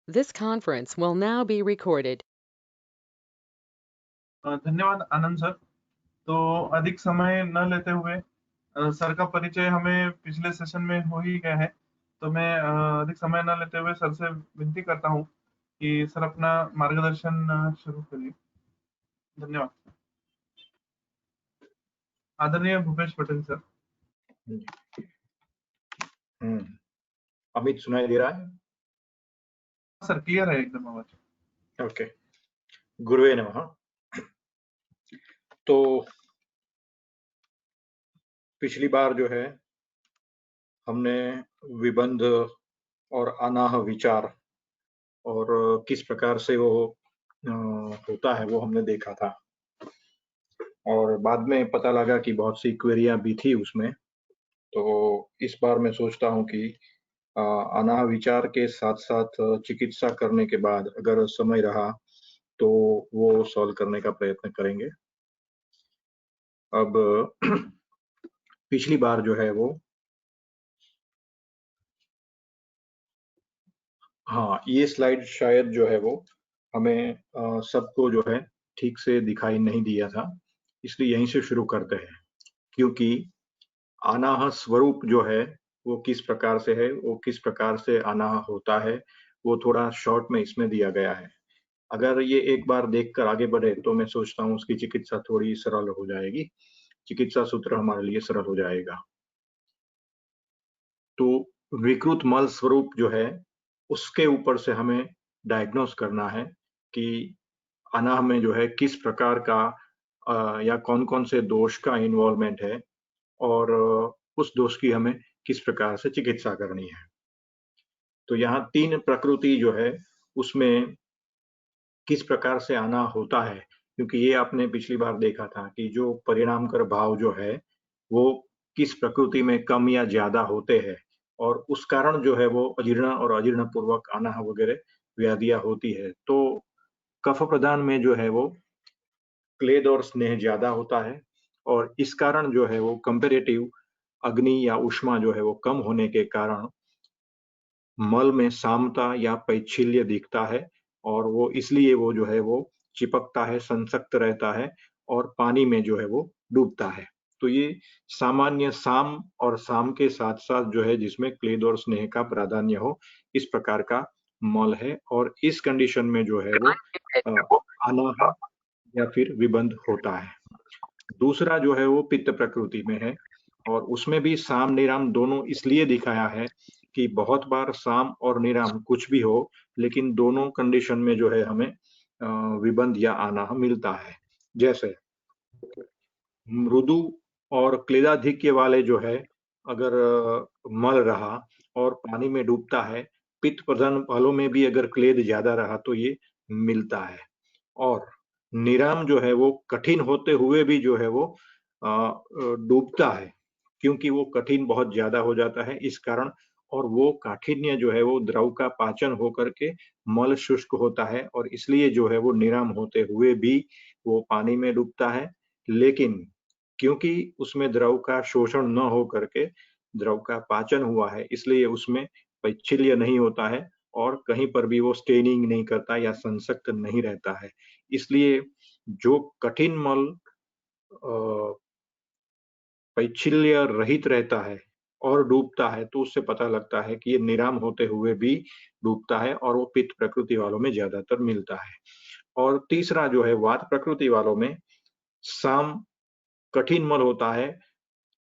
This conference will now be recorded. धन्यवाद आनंद sir. तो अधिक समय न लेते हुए सर का परिचय हमें पिछले सेशन में हो ही गया है। तो मैं अधिक समय न लेते हुए सर से विनती करता हूँ कि सर अपना मार्गदर्शन शुरू करिए। धन्यवाद। आदरणीय भूपेश पटेल सर। अमित सुनाई दे रहा है? सर क्लियर है एकदम आवाज। ओके, गुरुवे नमः। तो पिछली बार जो है हमने विबंध और अनाह विचार और किस प्रकार से वो होता है वो हमने देखा था, और बाद में पता लगा कि बहुत सी क्वेरियां भी थी उसमें। तो इस बार मैं सोचता हूँ कि अनाह विचार के साथ साथ चिकित्सा करने के बाद अगर समय रहा तो वो सॉल्व करने का प्रयत्न करेंगे। अब पिछली बार जो है वो ये स्लाइड शायद जो है वो हमें सबको जो है ठीक से दिखाई नहीं दिया था, इसलिए यहीं से शुरू करते हैं। क्योंकि अनाह स्वरूप जो है वो किस प्रकार से है, वो किस प्रकार से अनाह होता है, वो थोड़ा शॉर्ट में इसमें दिया गया है। अगर ये एक बार देखकर आगे बढ़े तो मैं सोचता हूँ उसकी चिकित्सा थोड़ी सरल हो जाएगी, चिकित्सा सूत्र हमारे लिए सरल हो जाएगा। तो विकृत मल स्वरूप जो है उसके ऊपर से हमें डायग्नोस करना है कि अनाह में जो है किस प्रकार का या कौन कौन से दोष का इन्वॉल्वमेंट है, और उस दोष की हमें किस प्रकार से चिकित्सा करनी है। तो यहाँ 3 प्रकृति जो है उसमें किस प्रकार से आना होता है, क्योंकि ये आपने पिछली बार देखा था कि जो परिणाम कर भाव जो है वो किस प्रकृति में कम या ज्यादा होते हैं, और उस कारण जो है वो अजीर्ण और अजीर्ण पूर्वक अनाह वगैरह व्याधियां होती है। तो कफ प्रदान में जो है वो क्लेद और स्नेह ज्यादा होता है, और इस कारण जो है वो कंपेरेटिव अग्नि या उष्मा जो है वो कम होने के कारण मल में सामता या पैच्छिल्य दिखता है, और वो इसलिए वो जो है वो चिपकता है, संसक्त रहता है और पानी में जो है वो डूबता है। तो ये सामान्य साम और साम के साथ साथ जो है जिसमें क्लेद और स्नेह का प्राधान्य हो, इस प्रकार का मल है, और इस कंडीशन में जो है वो अनाह या फिर विबंध होता है। दूसरा जो है वो पित्त प्रकृति में है, और उसमें भी साम निराम दोनों इसलिए दिखाया है कि बहुत बार साम और निराम कुछ भी हो, लेकिन दोनों कंडीशन में जो है हमें विबंध या आनाह मिलता है। जैसे मृदु और क्लेदाधिक्य वाले जो है अगर मल रहा और पानी में डूबता है, पित्त प्रधान फलों में भी अगर क्लेद ज्यादा रहा तो ये मिलता है। और निराम जो है वो कठिन होते हुए भी जो है वो डूबता है, क्योंकि वो कठिन बहुत ज्यादा हो जाता है इस कारण, और वो काठिन्य जो है वो द्रव का पाचन होकर के मल शुष्क होता है, और इसलिए जो है वो निराम होते हुए भी वो पानी में डूबता है। लेकिन क्योंकि उसमें द्रव का शोषण न हो करके द्रव का पाचन हुआ है, इसलिए उसमें पैच्छिल्य नहीं होता है, और कहीं पर भी वो स्टेनिंग नहीं करता या संसक्त नहीं रहता है। इसलिए जो कठिन मल पैच्छिल्य रहित रहता है और डूबता है, तो उससे पता लगता है कि ये निराम होते हुए भी डूबता है, और वो पित्त प्रकृति वालों में ज्यादातर मिलता है। और तीसरा जो है वात प्रकृति वालों में साम कठिन मल होता है,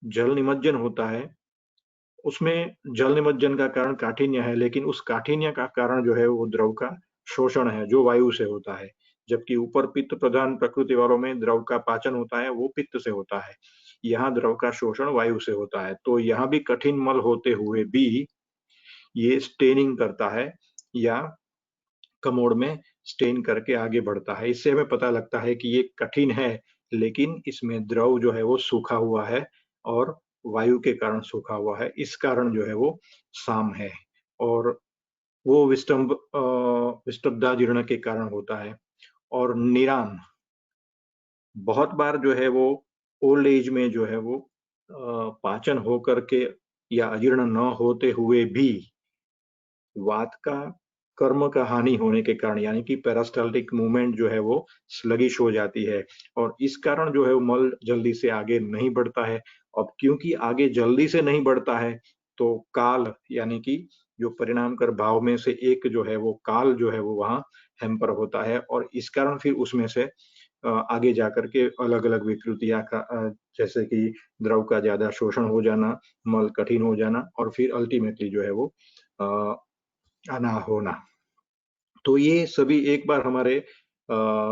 जल निमज्जन होता है। उसमें जल निमज्जन का कारण काठिन्य है, लेकिन उस काठिन्य का कारण जो है वो द्रव का शोषण है जो वायु से होता है। जबकि ऊपर पित्त प्रधान प्रकृति वालों में द्रव का पाचन होता है, वो पित्त से होता है। यहाँ द्रव का शोषण वायु से होता है। तो यहाँ भी कठिन मल होते हुए भी ये स्टेनिंग करता है या कमोड में स्टेन करके आगे बढ़ता है। इससे हमें पता लगता है कि ये कठिन है, लेकिन इसमें द्रव जो है वो सूखा हुआ है और वायु के कारण सूखा हुआ है। इस कारण जो है वो साम है, और वो विष्टब्धा के कारण होता है। और निराम बहुत बार जो है वो ओल्ड एज में जो है वो पाचन होकर के या अजीर्ण न होते हुए भी वात का कर्म का हानि होने के कारण, यानी कि पेरिस्टाल्टिक मूवमेंट जो है वो स्लगिश हो जाती है और इस कारण जो है वो मल जल्दी से आगे नहीं बढ़ता है। अब क्योंकि आगे जल्दी से नहीं बढ़ता है तो काल, यानी कि जो परिणाम कर भाव में से एक जो है वो काल जो है वो वहाँ हैम्पर होता है और इस कारण फिर उसमें से आगे जाकर के अलग-अलग विकृतियाँ का जैसे कि द्रव का ज़्यादा शोषण हो जाना, मल कठिन हो जाना और फिर अल्टीमेटली जो है वो अ, अनाह होना। तो ये सभी एक बार हमारे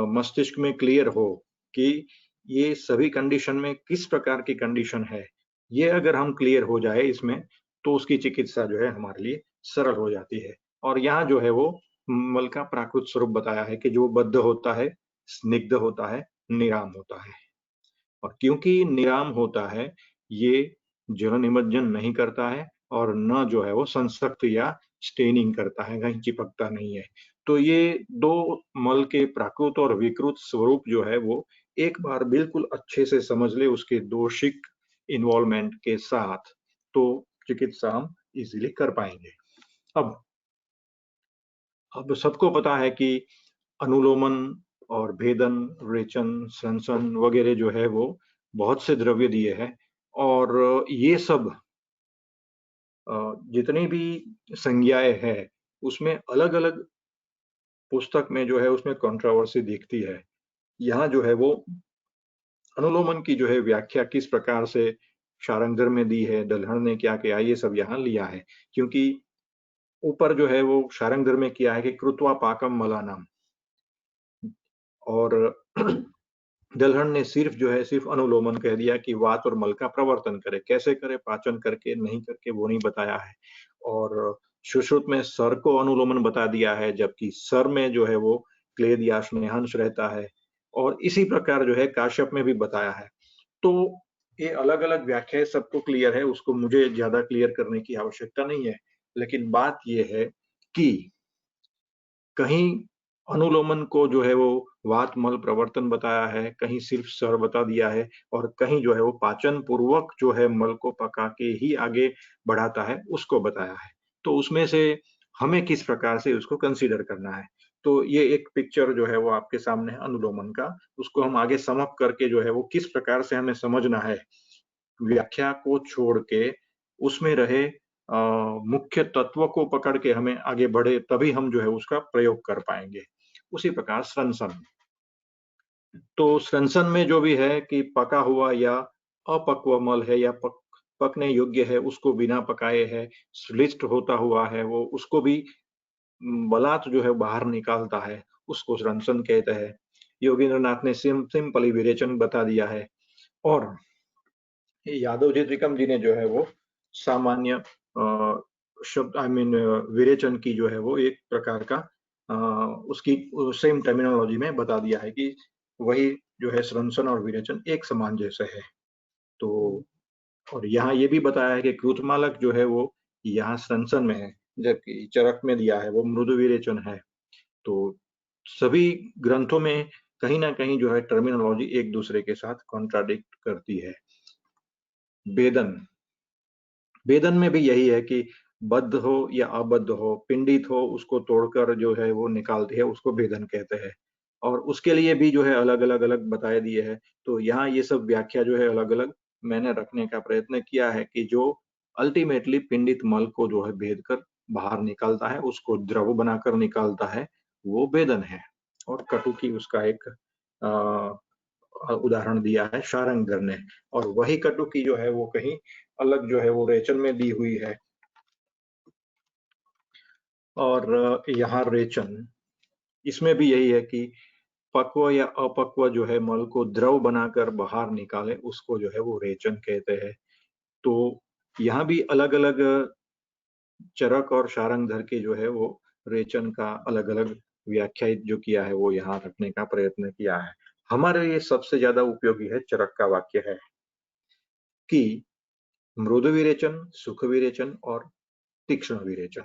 मस्तिष्क में क्लियर हो कि ये सभी कंडीशन में किस प्रकार की कंडीशन है, ये अगर हम क्लियर हो जाए इसमें, तो उसकी चिकित्सा जो है हमारे लिए सरल हो जाती है। और यहाँ जो है वो मल का प्राकृत स्वरूप बताया है कि जो बद्ध होता है, स्निग्ध होता है, निराम होता है। और क्योंकि निराम होता है, ये जल निमज्जन नहीं करता है और न जो है वो संसक्त या स्टेनिंग करता है, कहीं चिपकता नहीं है। तो ये 2 मल के प्राकृत और विकृत स्वरूप जो है वो एक बार बिल्कुल अच्छे से समझ ले उसके दोषिक इन्वॉल्वमेंट के साथ, तो चिकित्सा हम इज़िली कर पाएँगे। अब अब सबको पता है कि अनुलोमन और भेदन, रेचन, स्रंसन वगैरह जो है वो बहुत से द्रव्य दिए हैं और ये सब जितनी भी संज्ञाएँ हैं, उसमें अलग-अलग पुस्तक में जो है उसमें कंट्रोवर्सी दिखती है। यहाँ जो है वो अनुलोमन की जो है व्याख्या किस प्रकार से शारंगधर में दी है, दल्हड़ ने क्या किया, ये सब यहाँ लिया है। क्योंकि ऊपर जो है वो शारंगधर में किया है कि कृत्वा पाकम मलानाम और दलहन ने सिर्फ जो है सिर्फ अनुलोमन कह दिया कि वात और मल का प्रवर्तन करे, कैसे करे, पाचन करके नहीं करके वो नहीं बताया है। और सुश्रुत में सर को अनुलोमन बता दिया है, जबकि सर में जो है वो क्लेद या स्नेहांश रहता है और इसी प्रकार जो है काश्यप में भी बताया है। तो ये अलग-अलग व्याख्याएँ सबको क्लियर है, उसको मुझे ज़्यादा क्लियर करने की आवश्यकता नहीं है। लेकिन बात ये है कि कहीं अनुलोमन को जो है वो वात मल प्रवर्तन बताया है, कहीं सिर्फ स्वर बता दिया है और कहीं जो है वो पाचन पूर्वक जो है मल को पका के ही आगे बढ़ाता है, उसको बताया है। तो उसमें से हमें किस प्रकार से उसको कंसीडर करना है। तो ये एक पिक्चर जो है वो आपके सामने है अनुलोमन का, उसको हम आगे सम अप करके जो है वो किस प्रकार से हमें समझना है, व्याख्या को छोड़ के उसमें रहे मुख्य तत्व को पकड़ के हमें आगे बढ़े, तभी हम जो है उसका प्रयोग कर पाएँगे। उसी प्रकार स्रंसन। तो स्रंसन में जो भी है कि पका हुआ या अपक्व मल है या पकने योग्य है, उसको बिना पकाए है, श्लिष्ट होता हुआ है वो, उसको भी बलात् जो है बाहर निकालता है, उसको स्रंसन कहते हैं। योगेंद्र नाथ ने सिंपली विरेचन बता दिया है और यादव जी त्रिकम जी ने जो है वो सामान्य शब्द विरेचन की जो है वो एक प्रकार का उसकी सेम टर्मिनोलॉजी में बता दिया है कि वही जो है स्रंसन और विरेचन एक समान जैसे है। तो और यहाँ ये भी बताया है कि कृतमालक जो है वो यहाँ स्रंसन में है, जबकि चरक में दिया है वो मृदु विरेचन है। तो सभी ग्रंथों में कहीं न कहीं जो है टर्मिनोलॉजी एक दूसरे के साथ कॉन्ट्राडिक्ट करती है। वेदन वेदन में भी यही है कि बद्ध हो या अबद्ध हो, पिंडित हो, उसको तोड़कर जो है वो निकालते हैं, उसको भेदन कहते हैं। और उसके लिए भी जो है अलग-अलग अलग बताए दिए हैं। तो यहाँ ये सब व्याख्या जो है अलग-अलग मैंने रखने का प्रयत्न किया है कि जो अल्टीमेटली पिंडित मल को जो है भेद कर बाहर निकालता है, उसको द्रव बनाकर निकालता है, वो वेदन है। और कटुकी उसका एक उदाहरण दिया है शारंगधर ने और वही कटुकी जो है वो कहीं अलग जो है वो रेचन में दी हुई है। और यहाँ रेचन इसमें भी यही है कि पक्व या अपक्व जो है मल को द्रव बनाकर बाहर निकाले, उसको जो है वो रेचन कहते हैं। तो यहाँ भी अलग-अलग चरक और शारंगधर के जो है वो रेचन का अलग-अलग व्याख्यायित जो किया है वो यहाँ रखने का प्रयत्न किया है। हमारे लिए सबसे ज्यादा उपयोगी है चरक का वाक्य है कि मृदु विरेचन, सुख विरेचन और तीक्ष्ण विरेचन।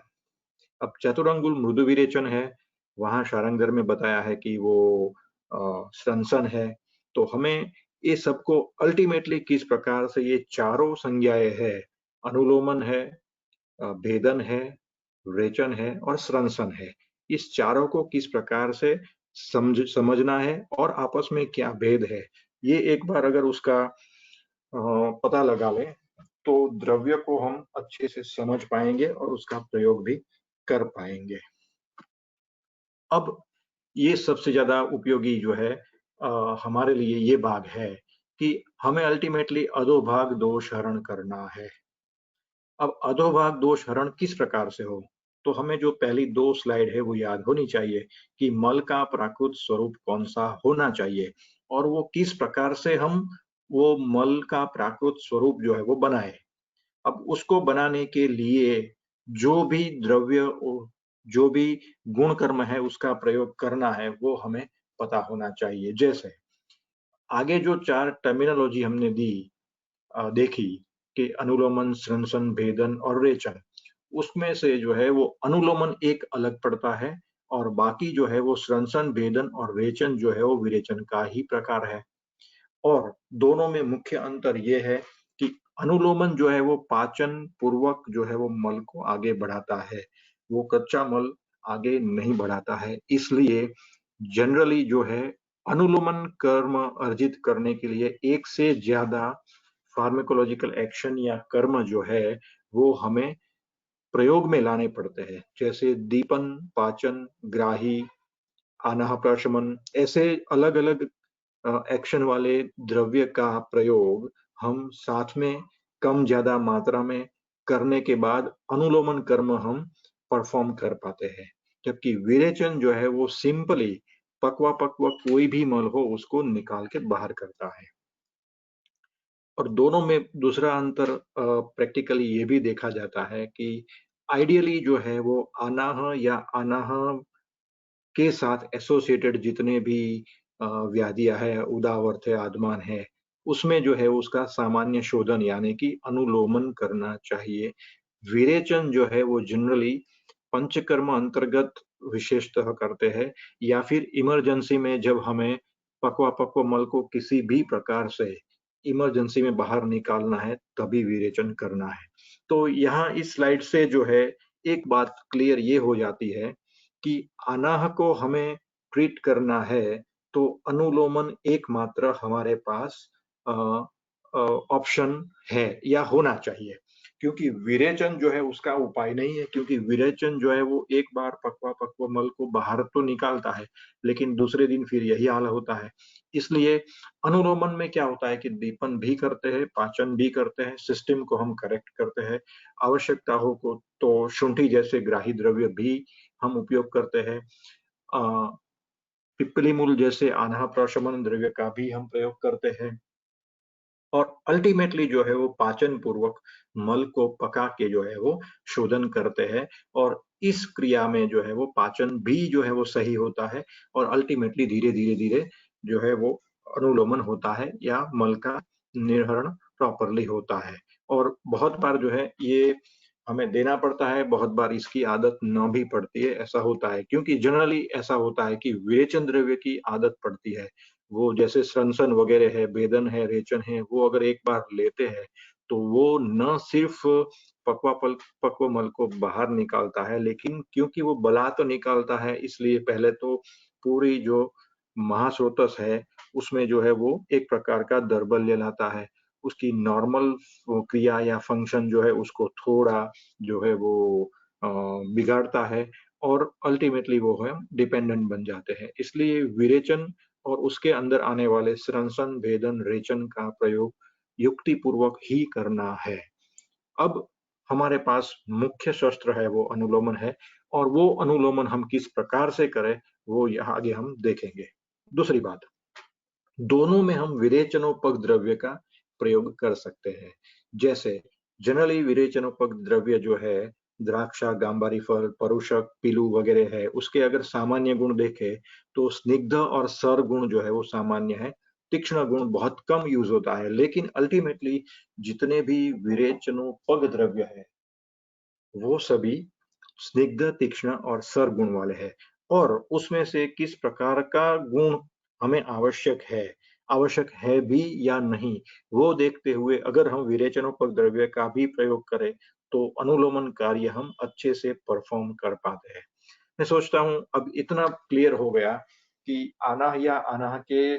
अब चतुरंगुल मृदु विरेचन है, वहां शारंगधर में बताया है कि वो स्रंसन है। तो हमें ये सबको अल्टीमेटली किस प्रकार से ये चारों संज्ञाएं है, अनुलोमन है, भेदन है, रेचन है और स्रंसन है, इस चारों को किस प्रकार से समझना है और आपस में क्या भेद है, ये एक बार अगर उसका पता लगा लें तो द्रव्य को हम अच्छे से समझ पाएंगे और उसका प्रयोग भी कर पाएंगे। अब ये सबसे ज्यादा उपयोगी जो है हमारे लिए ये भाग है कि हमें अल्टीमेटली अधोभाग दोष हरण करना है। अब अधोभाग दोष हरण किस प्रकार से हो, तो हमें जो पहली 2 स्लाइड है वो याद होनी चाहिए कि मल का प्राकृत स्वरूप कौन सा होना चाहिए और वो किस प्रकार से हम वो मल का प्राकृत स्वरूप जो है वो बनाए। अब उसको बनाने के लिए जो भी द्रव्य जो भी गुण कर्म है उसका प्रयोग करना है वो हमें पता होना चाहिए। जैसे आगे जो 4 टर्मिनोलॉजी हमने देखी कि अनुलोमन, स्रंसन, भेदन और रेचन, उसमें से जो है वो अनुलोमन एक अलग पड़ता है और बाकी जो है वो स्रंसन, भेदन और रेचन जो है वो विरेचन का ही प्रकार है। और दोनों में मुख्य अंतर ये है कि अनुलोमन जो है वो पाचन पूर्वक जो है वो मल को आगे बढ़ाता है, वो कच्चा मल आगे नहीं बढ़ाता है। इसलिए जनरली जो है अनुलोमन कर्म अर्जित करने के लिए एक से ज्यादा फार्माकोलॉजिकल एक्शन या कर्म जो है वो हमें प्रयोग में लाने पड़ते हैं, जैसे दीपन, पाचन, ग्राही, आनाह प्रशमन, ऐसे अलग अलग एक्शन वाले द्रव्य का प्रयोग हम साथ में कम ज्यादा मात्रा में करने के बाद अनुलोमन कर्म हम परफॉर्म कर पाते हैं। जबकि विरेचन जो है वो सिंपली पकवा पकवा कोई भी मल हो उसको निकाल के बाहर करता है। और दोनों में दूसरा अंतर प्रैक्टिकली ये भी देखा जाता है कि आइडियली जो है वो अनाह या अनाह के साथ एसोसिएटेड जितने भी व्याधियां है, उदावर्त है, आदमान है, उसमें जो है उसका सामान्य शोधन यानी कि अनुलोमन करना चाहिए। विरेचन जो है वो जनरली पंचकर्म अंतर्गत विशेषतः करते हैं या फिर इमरजेंसी में जब हमें पक्वा पक्व मल को किसी भी प्रकार से इमरजेंसी में बाहर निकालना है तभी विरेचन करना है। तो यहाँ इस स्लाइड से जो है एक बात क्लियर ये हो जाती है कि अनाह को हमें ट्रीट करना है तो अनुलोमन एकमात्र हमारे पास ऑप्शन है या होना चाहिए, क्योंकि विरेचन जो है उसका उपाय नहीं है, क्योंकि विरेचन जो है वो एक बार पक्वा पक्व मल को बाहर तो निकालता है लेकिन दूसरे दिन फिर यही हाल होता है। इसलिए अनुलोमन में क्या होता है कि दीपन भी करते हैं, पाचन भी करते हैं, सिस्टम को हम करेक्ट करते हैं, आवश्यकता हो को तो शुंठी जैसे ग्राही द्रव्य भी हम उपयोग करते हैं, पिप्पली मूल जैसे आन्हा प्रशमन द्रव्य का भी हम प्रयोग करते हैं और अल्टीमेटली जो है वो पाचन पूर्वक मल को पका के जो है वो शोधन करते हैं और इस क्रिया में जो है वो पाचन भी जो है वो सही होता है और अल्टीमेटली धीरे धीरे धीरे जो है वो अनुलोमन होता है या मल का निर्हरण प्रॉपरली होता है। और बहुत बार जो है ये हमें देना पड़ता है, बहुत बार इसकी आदत न भी पड़ती है, ऐसा होता है क्योंकि जनरली ऐसा होता है कि विरेचन द्रव्य की आदत पड़ती है। वो जैसे स्रंसन वगैरह है, भेदन है, रेचन है, वो अगर एक बार लेते हैं तो वो न सिर्फ पक्व मल को बाहर निकालता है, लेकिन क्योंकि वो बला तो निकालता है इसलिए पहले तो पूरी जो महास्रोतस है उसमें जो है वो एक प्रकार का दौर्बल्य लाता है। उसकी नॉर्मल क्रिया या फंक्शन जो है उसको थोड़ा जो है वो बिगाड़ता है और अल्टीमेटली वो है डिपेंडेंट बन जाते हैं। इसलिए विरेचन और उसके अंदर आने वाले स्रंसन, भेदन, रेचन का प्रयोग युक्ति पूर्वक ही करना है। अब हमारे पास मुख्य शस्त्र है वो अनुलोमन है और वो अनुलोमन हम किस प्रकार से करें वो यहाँ आगे हम देखेंगे। दूसरी बात, दोनों में हम विरेचनोपक द्रव्य का प्रयोग कर सकते हैं। जैसे जनरली विरेचनोपक द्रव्य जो है द्राक्षा, गांबारी फल, परुषक, पीलू वगैरह है, उसके अगर सामान्य गुण देखें तो स्निग्ध और सर गुण जो है वो सामान्य है, तीक्ष्ण गुण बहुत कम यूज होता है। लेकिन अल्टीमेटली जितने भी विरेचनोपक द्रव्य है वो सभी स्निग्ध, तीक्ष्ण और सर गुण वाले हैं और उसमें से किस प्रकार का गुण हमें आवश्यक है भी या नहीं, वो देखते हुए अगर हम विरेचनोपक द्रव्य का भी प्रयोग करें तो अनुलोमन कार्य हम अच्छे से परफॉर्म कर पाते हैं। मैं सोचता हूँ अब इतना क्लियर हो गया कि आनाह या आनाह के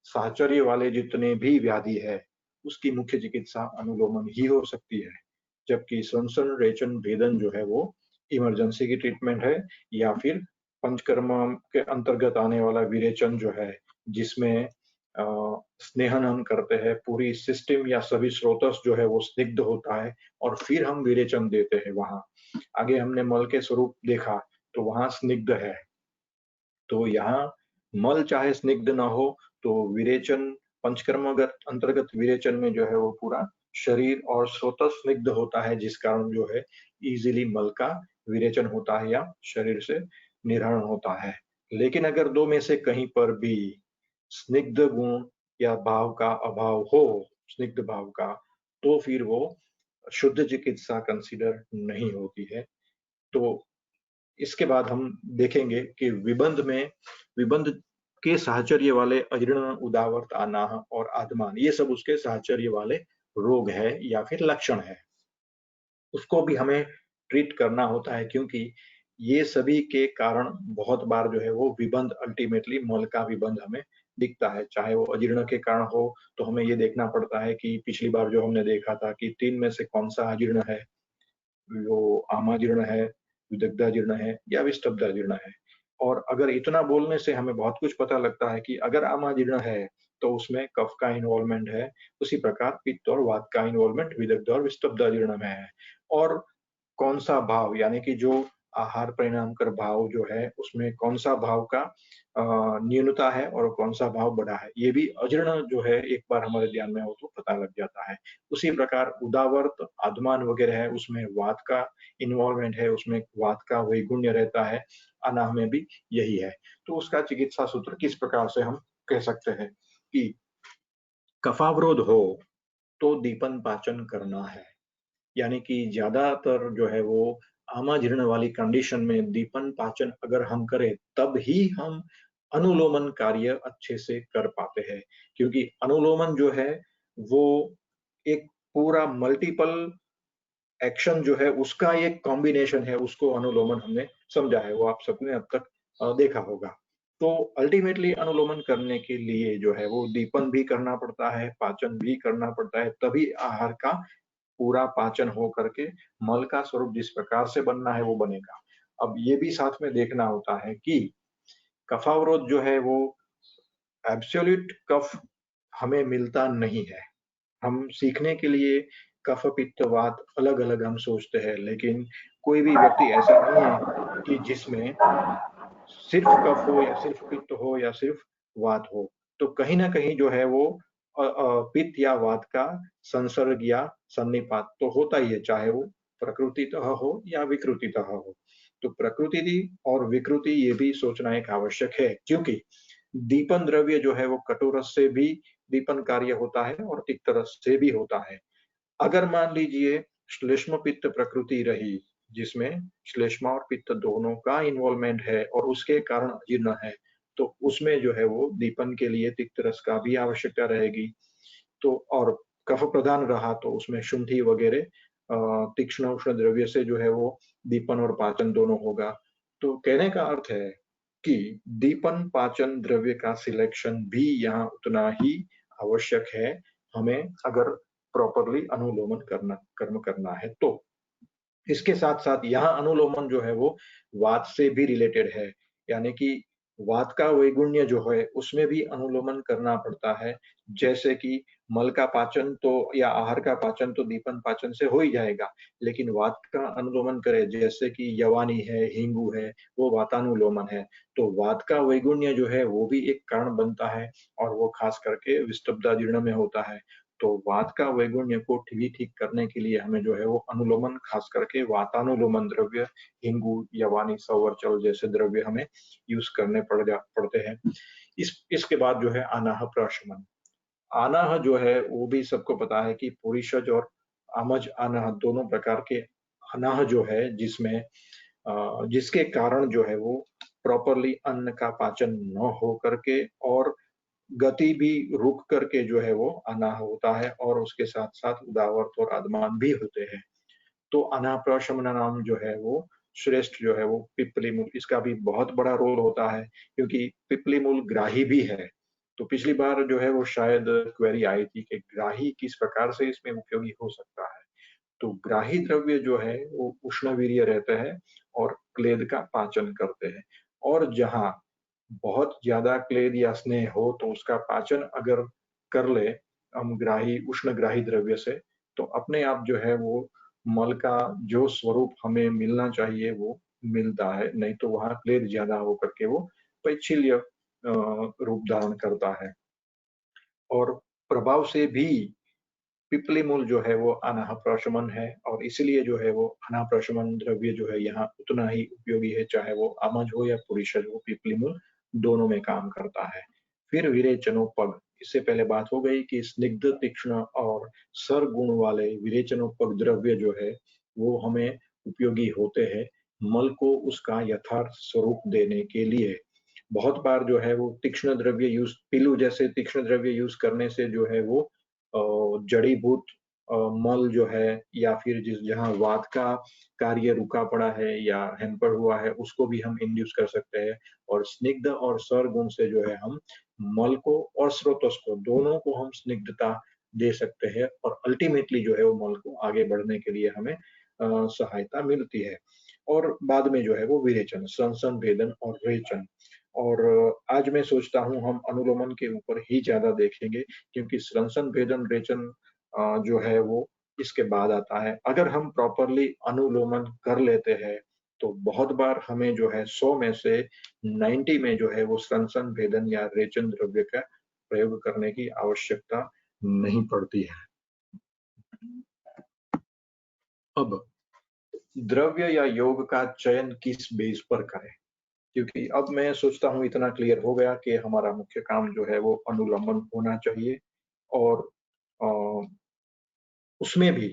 साहचर्य वाले जितने भी व्याधि है, उसकी मुख्य चिकित्सा अनुलोमन ही हो सकती है। जबकि श्वसन, रेचन, भेदन जो है वो इमरजेंसी की ट्रीटमेंट है, या फिर पंचकर्मा के अंतर्गत आने वाला विरेचन जो है, जिसमें स्नेहन हम करते हैं, पूरी सिस्टम या सभी स्रोतस जो है वो स्निग्ध होता है और फिर हम विरेचन देते हैं वहाँ। आगे हमने मल के स्वरूप देखा, तो वहाँ स्निग्ध है। तो यहाँ मल चाहे स्निग्ध ना हो, तो विरेचन, पंचकर्मागत अंतर्गत विरेचन में जो है वो पूरा शरीर और स्रोतस स्निग्ध होता है, जिस कारण जो है इजीली मल का विरेचन होता है या शरीर से निर्हरण होता है। लेकिन अगर 2 में से कहीं पर भी स्निग्ध गुण या भाव का अभाव हो, स्निग्ध भाव का, तो फिर वो शुद्ध चिकित्सा कंसीडर नहीं होती है। तो इसके बाद हम देखेंगे कि विबंध के साहचर्य वाले अजीर्ण, उदावरत, आनाह और आदमान, ये सब उसके साहचर्य वाले रोग है या फिर लक्षण है। उसको भी हमें ट्रीट करना होता है, क्योंकि ये सभी के कारण बहुत बार जो है वो विबंध, अल्टीमेटली मल का विबंध हमें दिखता है। चाहे वो अजीर्ण के कारण हो, तो हमें ये देखना पड़ता है कि पिछली बार जो हमने देखा था कि 3 में से कौन-सा अजीर्ण है, वो आमाजीर्ण है, विदग्धाजीर्ण है या विस्तब्धाजीर्ण है। और अगर इतना बोलने से हमें बहुत कुछ पता लगता है कि अगर आमाजीर्ण है, तो उसमें कफ का इन्वॉल्वमेंट है, उसी प्रकार पित्त और वात का इन्वॉल्वमेंट विदग्ध और विस्तब्धाजीर्ण में है। और कौन-सा भाव, यानी कि जो आहार परिणाम कर भाव जो है, उसमें कौन-सा भाव का न्यूनता है और कौन-सा भाव बढ़ा है, ये भी अजीर्ण जो है एक बार हमारे ध्यान में हो तो पता लग जाता है। उसी प्रकार उदावर्त, आदमान वगैरह है, उसमें वात का इन्वॉल्वमेंट है, उसमें वात का वैगुण्य रहता है, अनाह में भी यही है। तो उसका चिकित्सा सूत्र किस प्रकार से हम कह सकते हैं कि कफावरोध हो, तो दीपन पाचन करना है। यानी कि ज्यादातर जो है वो आमाजीर्ण वाली कंडीशन में दीपन पाचन अगर हम करें, तब ही हम अनुलोमन कार्य अच्छे से कर पाते हैं। क्योंकि अनुलोमन जो है वो एक पूरा मल्टीपल एक्शन जो है उसका एक कॉम्बिनेशन है, उसको अनुलोमन हमने समझा है, वो आप सबने अब तक देखा होगा। तो अल्टीमेटली अनुलोमन करने के लिए जो है वो दीपन भी करना पड़ता है, पाचन भी करना पड़ता है, तभी आहार का पूरा पाचन हो करके मल का स्वरूप जिस प्रकार से बनना है वो बनेगा। अब ये भी साथ में देखना होता है कि कफावरोध जो है वो एब्सोल्यूट कफ हमें मिलता नहीं है। हम सीखने के लिए कफ, पित्त, वात अलग-अलग हम सोचते हैं, लेकिन कोई भी व्यक्ति ऐसा नहीं है कि जिसमें सिर्फ कफ हो या सिर्फ पित्त हो या सिर्फ वात हो। तो कहीं न कहीं जो है वो पित्त या वात का संसर्ग या सन्निपात तो होता ही है, चाहे वो प्रकृतितः हो या विकृतितः हो। तो प्रकृति और विकृति ये भी सोचना एक आवश्यक है, क्योंकि दीपन द्रव्य जो है वो कटुरस से भी दीपन कार्य होता है और तिक्त रस से भी होता है। अगर मान लीजिए श्लेष्म पित्त प्रकृति रही, जिसमें श्लेष्मा और पित्त दोनों का इन्वॉल्वमेंट है और उसके कारण अजीर्ण है, तो उसमें जो है वो दीपन के लिए तिक्त रस का भी आवश्यकता रहेगी। तो और कफ प्रधान रहा तो उसमें शुंठी वगैरह तीक्ष्ण उष्ण द्रव्य से जो है वो दीपन और पाचन दोनों होगा। तो कहने का अर्थ है कि दीपन पाचन द्रव्य का सिलेक्शन भी यहाँ उतना ही आवश्यक है, हमें अगर प्रॉपरली अनुलोमन कर्म करना है तो। इसके साथ-साथ यहाँ अनुलोमन जो है वो वात से भी रिलेटेड है, यानी कि वात का वैगुण्य जो है उसमें भी अनुलोमन करना पड़ता है। जैसे कि मल का पाचन तो या आहार का पाचन तो दीपन पाचन से हो ही जाएगा, लेकिन वात का अनुलोमन करें, जैसे कि यवानी है, हिंगू है, वो वातानुलोमन है। तो वात का वैगुण्य जो है वो भी एक कारण बनता है और वो खास करके विस्तब्धाजीर्ण में होता है। तो वात का वैगुण्य को भी ठीक करने के लिए हमें जो है वो अनुलोमन, खास करके वातानुलोमन द्रव्य, हिंगू, यवानी, सवर्चल जैसे द्रव्य हमें यूज करने पड़ते हैं। इसके बाद जो है अनाह प्रशमन। अनाह जो है वो भी सबको पता है कि पुरीषज और आमज अनाह दोनों प्रकार के अनाह जो है, जिसमें जिसके कारण जो है वो प्रॉपरली अन्न का पाचन न हो करके और गति भी रुक करके जो है वो अनाह होता है और उसके साथ-साथ उदावरत और आदमान भी होते हैं। तो अनाप्रशमन नाम जो है वो श्रेष्ठ जो है वो पिपली मूल, इसका भी बहुत बड़ा रोल होता है क्योंकि पिपली मूल ग्राही भी है। तो पिछली बार जो है वो शायद क्वेरी आई थी कि ग्राही किस प्रकार से इसमें उपयोगी हो सकता है। तो ग्राही द्रव्य जो है वो उष्णवीर्य रहते हैं और क्लेद का पाचन करते हैं। और जहाँ बहुत ज्यादा क्लेद या स्नेह हो तो उसका पाचन अगर कर ले हम ग्राही उष्णग्राही द्रव्य से, तो अपने आप जो है वो मल का जो स्वरूप हमें मिलना चाहिए वो मिलता है, नहीं तो वहाँ क्लेद ज्यादा होकर के वो पैच्छिल्य रूप धारण करता है। और प्रभाव से भी पिपली मूल जो है वो अनाह प्रशमन है और इसलिए जो है वो अनाह प्रशमन द्रव्य जो है यहाँ उतना ही उपयोगी है, चाहे वो आमज हो या पुरीषज हो, पिपली मूल दोनों में काम करता है। फिर विरेचनोपग, इससे पहले बात हो गई कि स्निग्ध, तीक्ष्ण और सर गुण वाले विरेचनोपग द्रव्य जो है वो हमें उपयोगी होते हैं मल को उसका यथार्थ स्वरूप देने के लिए। बहुत बार जो है वो तीक्ष्ण द्रव्य यूज, पीलू जैसे तीक्ष्ण द्रव्य यूज करने से जो है वो जड़ीभूत मल जो है या फिर जिस जहाँ वात का कार्य रुका पड़ा है या हैम्पर हुआ है उसको भी हम इंड्यूस कर सकते हैं। और स्निग्ध और सर गुण से जो है हम मल को और स्रोतस को दोनों को हम स्निग्धता दे सकते हैं और अल्टीमेटली जो है वो मल को आगे बढ़ने के लिए हमें सहायता मिलती है। और बाद में जो है वो विरेचन, संसन भेदन और रेचन। और आज मैं सोचता हूँ हम अनुलोमन के ऊपर ही ज्यादा देखेंगे क्योंकि श्रंसन भेदन रेचन जो है वो इसके बाद आता है। अगर हम प्रॉपरली अनुलोमन कर लेते हैं तो बहुत बार हमें जो है 100 में से 90 में जो है वो श्रंसन भेदन या रेचन द्रव्य का प्रयोग करने की आवश्यकता नहीं पड़ती है। अब द्रव्य या योग का चयन किस बेस पर करें, क्योंकि अब मैं सोचता हूँ इतना क्लियर हो गया कि हमारा मुख्य काम जो है वो अनुलोमन होना चाहिए और अ, उसमें भी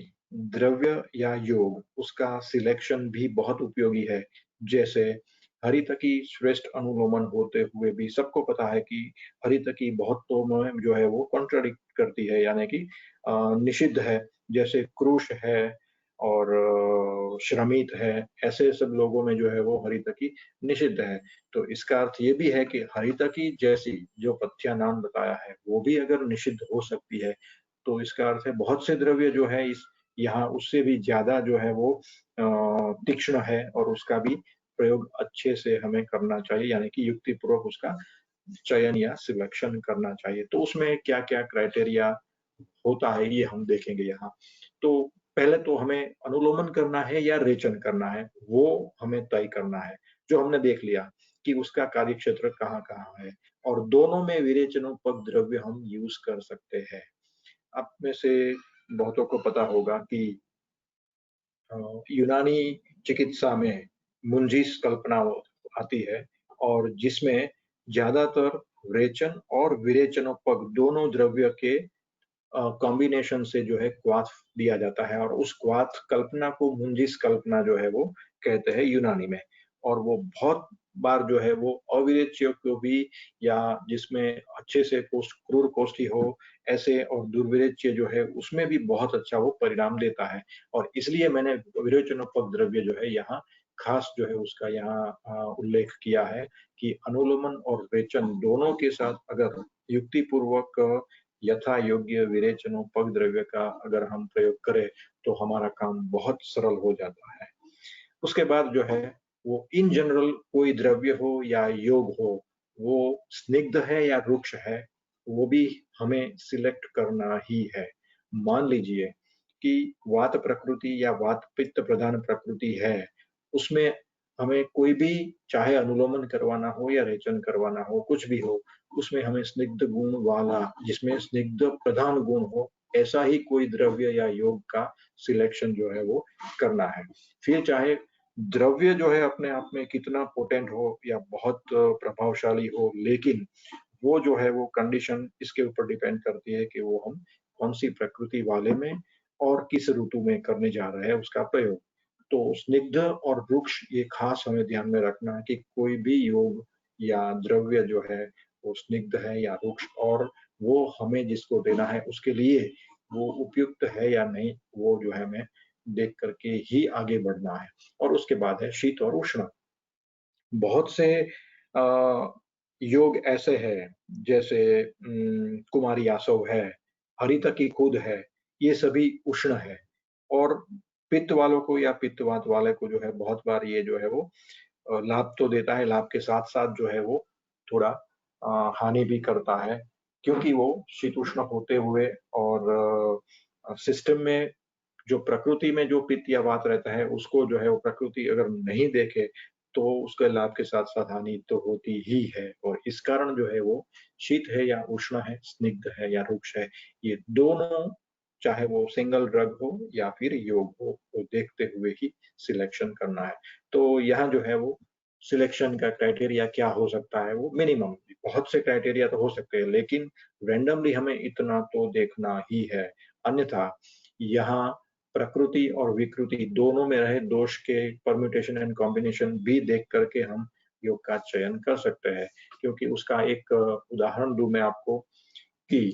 द्रव्य या योग उसका सिलेक्शन भी बहुत उपयोगी है। जैसे हरितकी श्रेष्ठ अनुलोमन होते हुए भी सबको पता है कि हरितकी बहुतों में जो है वो कॉन्ट्राडिक्ट करती है, यानी कि निषिद्ध है। जैसे क्रूश है और श्रमित है, ऐसे सब लोगों में जो है वो हरितकी निषिद्ध है। तो इसका अर्थ ये भी है कि हरितकी जैसी जो पथ्यानाम बताया है वो भी अगर निषिद्ध हो सकती है तो इसका अर्थ है बहुत से द्रव्य जो है इस यहाँ उससे भी ज्यादा जो है वो तीक्ष्ण है और उसका भी प्रयोग अच्छे से हमें करना चाहिए, यानी कि युक्ति पूर्वक उसका चयन या सिलेक्शन करना चाहिए। तो उसमें क्या क्या क्राइटेरिया होता है ये हम देखेंगे यहाँ। तो पहले तो हमें अनुलोमन करना है या रेचन करना है वो हमें तय करना है। जो हमने देख लिया कि उसका कार्य क्षेत्र कहाँ कहाँ है और दोनों में विरेचनोपक द्रव्य हम यूज कर सकते हैं। आप में से बहुतों को पता होगा कि यूनानी चिकित्सा में मुंजीस कल्पना आती है और जिसमें ज्यादातर रेचन और विरेचनोपक दोनों द्रव्य के कॉम्बिनेशन से जो है क्वाथ दिया जाता है और उस क्वाथ कल्पना को मुंजिस कल्पना जो है वो कहते हैं यूनानी में। और वो बहुत बार जो है वो अविरेच्य को भी या जिसमें अच्छे से कोष्ठ क्रूर कोष्ठी हो ऐसे और दुर्विरेच्य जो है उसमें भी बहुत अच्छा वो परिणाम देता है। और इसलिए मैंने विरोचनोपक द्रव्य जो है यहाँ खास जो है उसका यहाँ उल्लेख किया है कि अनुलोमन और रेचन दोनों के साथ अगर युक्ति पूर्वक यथा योग्य विरेचनोपक द्रव्य का अगर हम प्रयोग करें तो हमारा काम बहुत सरल हो जाता है। उसके बाद जो है वो इन जनरल कोई द्रव्य हो या योग हो, वो स्निग्ध है या रुक्ष है, वो भी हमें सिलेक्ट करना ही है। मान लीजिए कि वात प्रकृति या वात पित्त प्रधान प्रकृति है, उसमें हमें कोई भी चाहे अनुलोमन करवाना हो या रेचन करवाना हो, कुछ भी हो, उसमें हमें स्निग्ध गुण वाला, जिसमें स्निग्ध प्रधान गुण हो, ऐसा ही कोई द्रव्य या योग का सिलेक्शन जो है वो करना है। फिर चाहे द्रव्य जो है अपने आप में कितना पोटेंट हो या बहुत प्रभावशाली हो, लेकिन वो जो है वो कंडीशन इसके ऊपर डिपेंड करती है कि वो हम कौन सी प्रकृति वाले में और किस ऋतु में करने जा रहे हैं उसका प्रयोग। तो स्निग्ध और रुक्ष ये खास हमें ध्यान में रखना है कि कोई भी योग या द्रव्य जो है वो स्निग्ध है या रुक्ष और वो हमें जिसको देना है उसके लिए वो उपयुक्त है या नहीं, वो जो है हमें देख करके ही आगे बढ़ना है। और उसके बाद है शीत और उष्ण। बहुत से योग ऐसे हैं, जैसे कुमारी आसव है, हरितकी कूद है, ये सभी उष्ण है। और पित्त वालों को या पित्तवात वाले को जो है बहुत बार ये जो है वो लाभ तो देता है, लाभ के साथ-साथ जो है वो थोड़ा हानि भी करता है, क्योंकि वो शीतोष्ण होते हुए और सिस्टम में जो प्रकृति में जो पित्त या वात रहता है, उसको जो है वो प्रकृति अगर नहीं देखे, तो उसके लाभ के साथ-साथ हानि तो होती ही है। और इस कारण जो है वो शीत है या उष्ण है, स्निग्ध है या रुक्ष है, ये दोनों चाहे वो सिंगल ड्रग हो या फिर योग हो, वो देखते हुए ही सिलेक्शन करना है। तो यहाँ जो है वो सिलेक्शन का क्राइटेरिया क्या हो सकता है, वो मिनिमम, बहुत से क्राइटेरिया तो हो सकते हैं, लेकिन रैंडमली हमें इतना तो देखना ही है। अन्यथा यहाँ प्रकृति और विकृति दोनों में रहे दोष के परम्यूटेशन एंड कॉम्बिनेशन भी देख करके हम योग का चयन कर सकते हैं। क्योंकि उसका एक उदाहरण दूं मैं आपको कि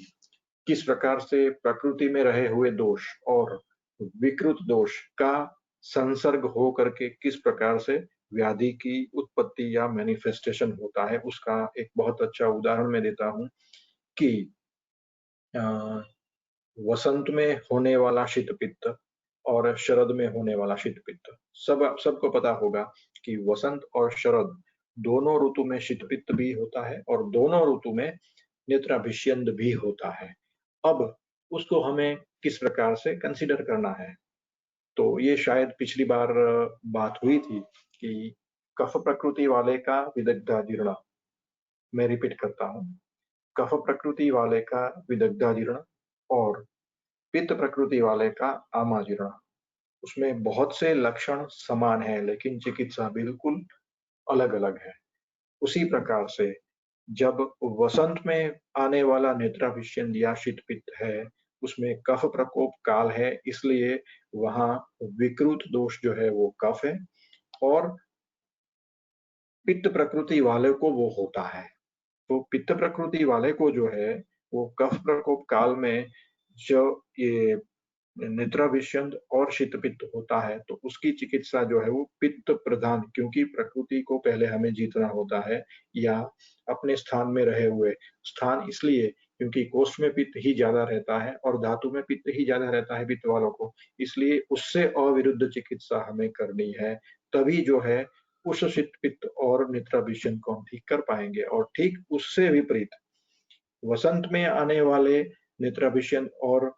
किस प्रकार से प्रकृति में रहे हुए दोष और विकृत दोष का संसर्ग हो करके किस प्रकार से व्याधि की उत्पत्ति या मैनिफेस्टेशन होता है, उसका एक बहुत अच्छा उदाहरण मैं देता हूँ कि अ, वसंत में होने वाला शीत पित्त और शरद में होने वाला शीत पित्त। सबको पता होगा कि वसंत और शरद दोनों ऋतु में शीत पित्त भी होता है और दोनों ऋतु में नेत्राभिष्यंद भी होता है। अब उसको हमें किस प्रकार से कंसीडर करना है? तो ये शायद पिछली बार बात हुई थी कि कफ प्रकृति वाले का विदग्धाजीर्ण, मैं रिपीट करता हूँ, कफ प्रकृति वाले का विदग्धाजीर्ण और पित्त प्रकृति वाले का आमाजीर्ण। उसमें बहुत से लक्षण समान हैं, लेकिन चिकित्सा बिल्कुल अलग-अलग है। उसी प्रकार से जब वसंत में आने वाला नेत्राभिषेक या शीतपित्त है, उसमें कफ प्रकोप काल है, इसलिए वहाँ विकृत दोष जो है वो कफ है और पित्त प्रकृति वाले को वो होता है। तो पित्त प्रकृति वाले को जो है, वो कफ प्रकोप काल में जो ये नेत्राभिषंद और शीतपित्त होता है, तो उसकी चिकित्सा जो है वो पित्त प्रधान, क्योंकि प्रकृति को पहले हमें जीतना होता है या अपने स्थान में रहे हुए, स्थान इसलिए क्योंकि कोष्ठ में पित्त ही ज्यादा रहता है और धातु में पित्त ही ज्यादा रहता है पित्त वालों को, इसलिए उससे अविरुद्ध चिकित्सा हमें करनी है। तभी जो है उस शीत पित्त और नेत्राभिषंद को हम ठीक कर पाएंगे। और ठीक उससे विपरीत वसंत में आने वाले नेत्राभिषंद और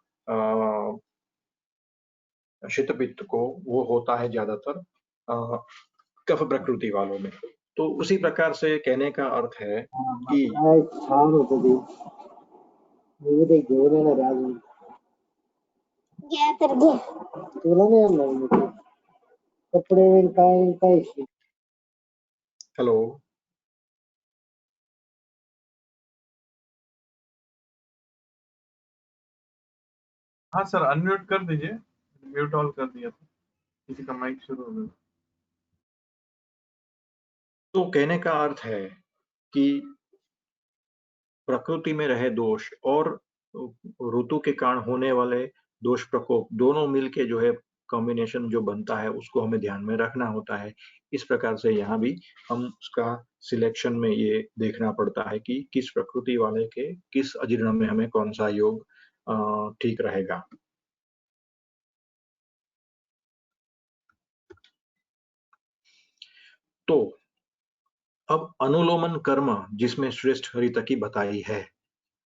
शीतपित्त को वो होता है ज्यादातर कफ प्रकृति वालों में। तो उसी प्रकार से कहने का अर्थ है कि हेलो, हाँ सर, अनम्यूट कर दीजिए। म्यूट ऑल कर दिया था, किसी का माइक शुरू हो गया। तो कहने का अर्थ है कि प्रकृति में रहे दोष और ऋतु के कारण होने वाले दोष प्रकोप दोनों मिलके जो है कॉम्बिनेशन जो बनता है, उसको हमें ध्यान में रखना होता है। इस प्रकार से यहाँ भी हम उसका सिलेक्शन में ये देखना पड़ता है कि किस प्रकृति वाले के किस अजीर्ण में हमें कौन सा योग ठीक रहेगा। तो अब अनुलोमन कर्म, जिसमें श्रेष्ठ हरितकी बताई है,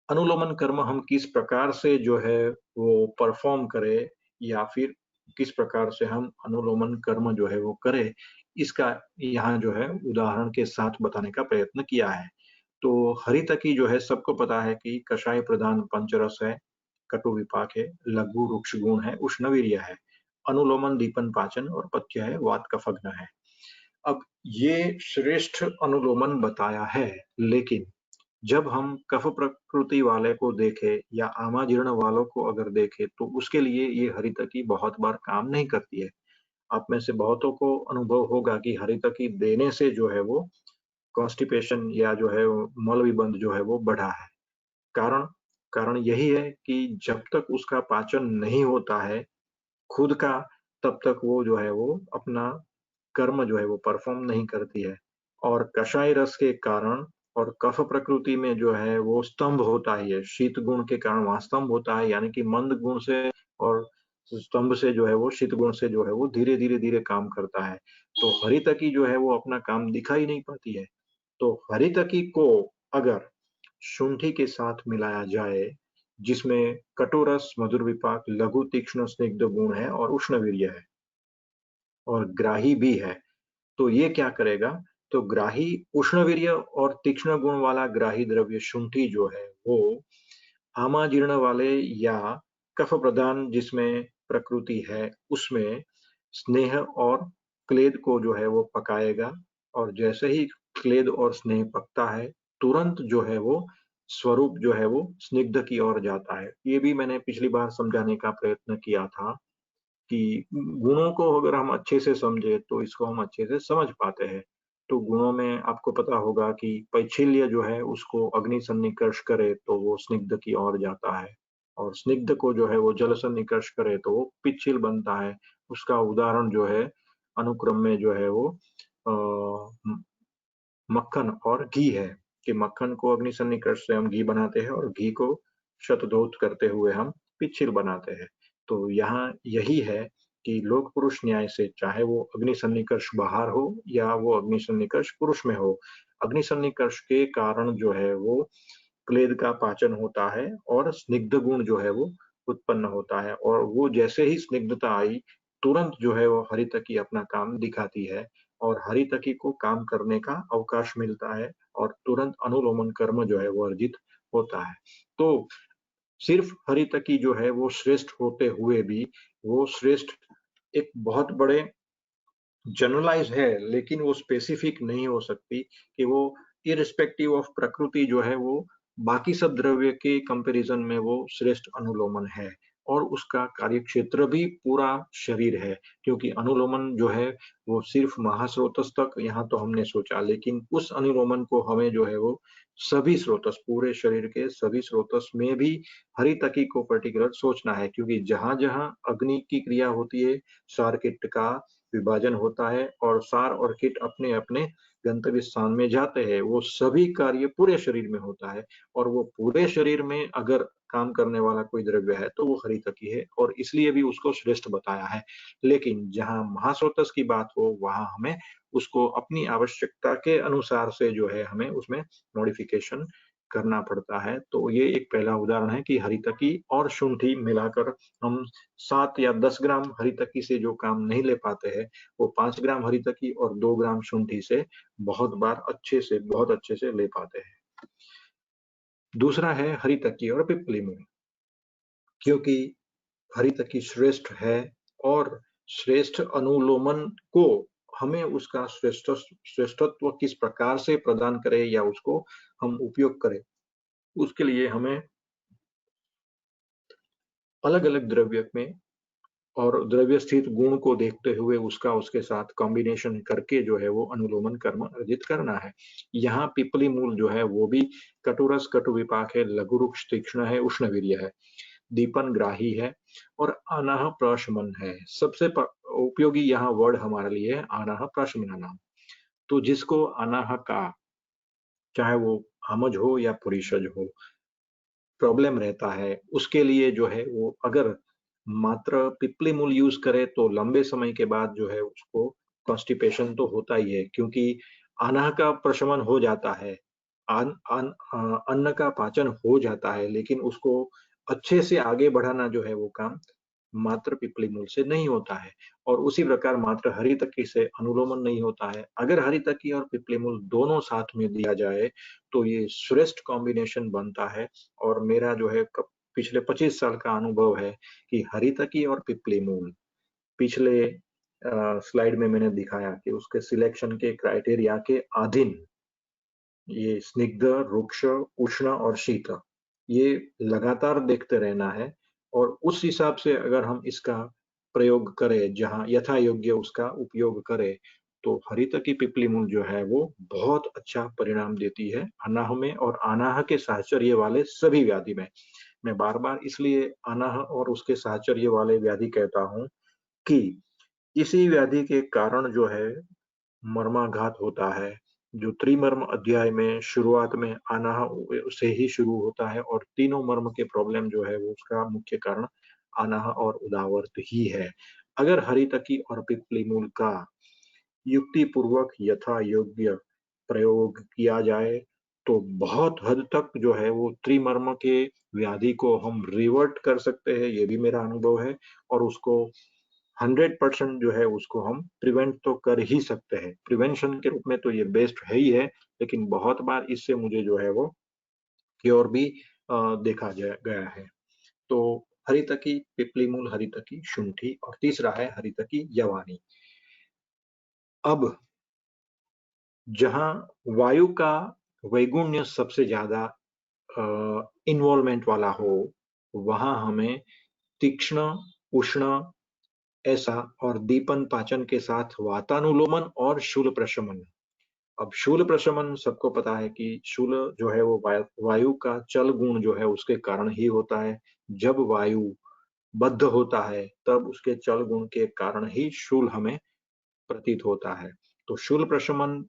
अनुलोमन कर्म हम किस प्रकार से जो है वो परफॉर्म करें या फिर किस प्रकार से हम अनुलोमन कर्म जो है वो करें, इसका यहाँ जो है उदाहरण के साथ बताने का प्रयत्न किया है। तो हरितकी जो है सबको पता है कि कषाय प्रधान पंचरस है, कटु विपाक है, लघु रुक्ष गुण है, उष्णवीर्य है, अनुलोमन दीपन पाचन और पथ्य है, वात कफग्न है। अब ये श्रेष्ठ अनुलोमन बताया है, लेकिन जब हम कफ प्रकृति वाले को देखें या आमाजीर्ण वालों को अगर देखें, तो उसके लिए ये हरितकी बहुत बार काम नहीं करती है। आप में से बहुतों को अनुभव होगा कि हरितकी देने से जो है वो कॉन्स्टिपेशन या जो है मल विबंध जो है वो बढ़ा है। कारण कारण यही है कि जब तक उसका पाचन नहीं होता है, खुद का तब तक वो जो है वो अपना कर्म जो है वो परफॉर्म नहीं करती है। और कषाय रस के कारण और कफ प्रकृति में जो है वो स्तंभ होता ही है। शीत गुण के कारण वहाँ स्तंभ होता है, यानी कि मंद गुण से और स्तंभ से जो है वो शीत गुण से जो है वो धीरे-धीरे काम करता है। तो हरितकी जो है वो अपना काम दिखा ही नहीं पाती है। तो हरितकी को अगर शुंठी के साथ मिलाया जाए, जिसमें कटुरस, मधुर विपाक, लघु तीक्ष्ण स्निग्ध गुण है और उष्णवीर्य है और ग्राही भी है, तो ये क्या करेगा? तो ग्राही उष्णवीर्य और तीक्ष्ण गुण वाला ग्राही द्रव्य शुंठी जो है वो आमाजीर्ण वाले या कफ प्रधान जिसमें प्रकृति है उसमें स्नेह और क्लेद को जो है वो पकाएगा, और जैसे ही क्लेद और स्नेह पकता है तुरंत जो है वो स्वरूप जो है वो स्निग्ध की ओर जाता है। ये भी मैंने पिछली बार समझाने का प्रयत्न किया था कि गुणों को अगर हम अच्छे से समझे तो इसको हम अच्छे से समझ पाते हैं। तो गुणों में आपको पता होगा कि पैच्छिल्य जो है उसको अग्नि सन्निकर्ष करे तो वो स्निग्ध की ओर जाता है, और स्निग्ध को जो है वो जल सन्निकर्ष करे तो वो पिच्छिल बनता है। उसका उदाहरण जो है अनुक्रम में जो है वो मक्खन और घी है, कि मक्खन को अग्नि सन्निकर्ष से हम घी बनाते हैं और घी को शतधौत करते हुए हम पिच्छिल बनाते हैं। तो यहाँ यही है कि लोक पुरुष न्याय से चाहे वो अग्नि सन्निकर्ष बाहर हो या वो अग्नि सन्निकर्ष पुरुष में हो, अग्नि सन्निकर्ष के कारण जो है वो क्लेद का पाचन होता है और स्निग्ध गुण जो है वो उत्पन्न होता है, और वो जैसे ही स्निग्धता आई तुरंत जो है वो हरितकी अपना काम दिखाती है और हरितकी को काम करने का अवकाश मिलता है और तुरंत अनुलोमन कर्म जो है वो अर्जित होता है। तो सिर्फ हरितकी जो है वो श्रेष्ठ होते हुए भी वो श्रेष्ठ एक बहुत बड़े जनरलाइज है, लेकिन वो स्पेसिफिक नहीं हो सकती कि वो इर्रिस्पेक्टिव ऑफ प्रकृति जो है वो बाकी सब द्रव्य के कंपैरिजन में वो श्रेष्ठ अनुलोमन है, और उसका कार्यक्षेत्र भी पूरा शरीर है, क्योंकि अनुलोमन जो है वो सिर्फ महास्रोतस तक यहाँ तो हमने सोचा, लेकिन उस अनुलोमन को हमें जो है वो सभी स्रोतस, पूरे शरीर के सभी स्रोतस में भी हरितकी को पर्टिकुलर सोचना है, क्योंकि जहां जहां अग्नि की क्रिया होती है सार कीट का विभाजन होता है और सार और कीट अपने अपने गंतव्य स्थान में जाते हैं। वो सभी कार्य पूरे शरीर में होता है, और वो पूरे शरीर में अगर काम करने वाला कोई द्रव्य है तो वो हरितकी है, और इसलिए भी उसको श्रेष्ठ बताया है। लेकिन जहाँ महास्रोतस की बात हो वहां हमें उसको अपनी आवश्यकता के अनुसार से जो है हमें उसमें मॉडिफिकेशन करना पड़ता है। तो ये एक पहला उदाहरण है कि हरितकी और शुंठी मिलाकर हम 7 या 10 ग्राम हरितकी से जो काम नहीं ले पाते हैं, वो 5 ग्राम हरितकी और 2 ग्राम शुंठी से बहुत बार बहुत अच्छे से ले पाते हैं। दूसरा है हरितकी और पिप्पली मूल, क्योंकि हरितकी श्रेष्ठ है और श्रेष्ठ अनुलोमन को हमें उसका श्रेष्ठत्व किस प्रकार से प्रदान करें या उसको हम उपयोग करें, उसके लिए हमें अलग-अलग द्रव्य में और द्रव्य स्थित गुण को देखते हुए उसका उसके साथ कॉम्बिनेशन करके जो है वो अनुलोमन कर्म अर्जित करना है। यहाँ पिपली मूल जो है वो भी कटुरस कटु विपाक है, लघु रुक्ष तीक्ष्ण है, उष्णवीर्य है, दीपन ग्राही है और अनाह प्रशमन है। सबसे उपयोगी यहाँ वर्ड हमारे लिए है अनाह प्रशमन। तो जिसको अनाह का चाहे वो हमज हो या पुरीषज हो प्रॉब्लम रहता है, उसके लिए जो है वो अगर मात्र पिपली मूल यूज करे तो लंबे समय के बाद जो है उसको कॉन्स्टिपेशन तो होता ही है, क्योंकि अनाह का प्रशमन हो जाता है, अन्न का पाचन हो जाता है, लेकिन उसको अच्छे से आगे बढ़ाना जो है वो काम मात्र पिपली मूल से नहीं होता है। और उसी प्रकार मात्र हरितकी से अनुलोमन नहीं होता है। अगर हरितकी और पिपली मूल दोनों साथ में दिया जाए तो ये श्रेष्ठ कॉम्बिनेशन बनता है, और मेरा जो है पिछले 25 साल का अनुभव है कि हरितकी और पिपली मूल पिछले स्लाइड में मैंने दिखाया कि उसके सिलेक्शन के क्राइटेरिया के अधीन ये स्निग्ध, रुक्ष, उष्ण और शीत ये लगातार देखते रहना है, और उस हिसाब से अगर हम इसका प्रयोग करें, जहाँ यथा योग्य उसका उपयोग करें, तो हरितकी पिपली मूल जो है वो बहुत अच्छा परिणाम देती है अनाह में और अनाह के साहचर्य वाले सभी व्याधि में। मैं बार-बार इसलिए अनाह और उसके साहचर्य वाले व्याधि कहता हूँ कि इसी व्याधि के कारण जो है मर्माघात होता है, जो त्रिमर्म अध्याय में शुरुआत में आनाह से ही शुरू होता है और तीनों मर्म के प्रॉब्लम जो है वो उसका मुख्य कारण आनाह और उदावर्त ही है। अगर हरितकी और पिप्पली मूल का युक्ति पूर्वक यथा योग्य प्रयोग किया जाए तो बहुत हद तक जो है वो त्रिमर्म के व्याधि को हम रिवर्ट कर सकते हैं, ये भी मेरा अनुभव है। और उसको 100% जो है उसको हम प्रिवेंट तो कर ही सकते हैं। प्रिवेंशन के रूप में तो ये बेस्ट है ही है, लेकिन बहुत बार इससे मुझे जो है वो क्योर भी देखा गया है। तो हरितकी, पिपली मूल, हरितकी, शुंठी और तीसरा है हरितकी यवानी। अब जहाँ वायु का वैगुण्य सबसे ज्यादा इन्वॉल्वमेंट वाला हो, वहां हमें तीक्ष्ण, उष्ण ऐसा और दीपन पाचन के साथ वातानुलोमन और शूल प्रशमन। अब शूल प्रशमन सबको पता है कि शूल जो है वो वायु का चल गुण जो है उसके कारण ही होता है। जब वायु बद्ध होता है तब उसके चल गुण के कारण ही शूल हमें प्रतीत होता है। तो शूल प्रशमन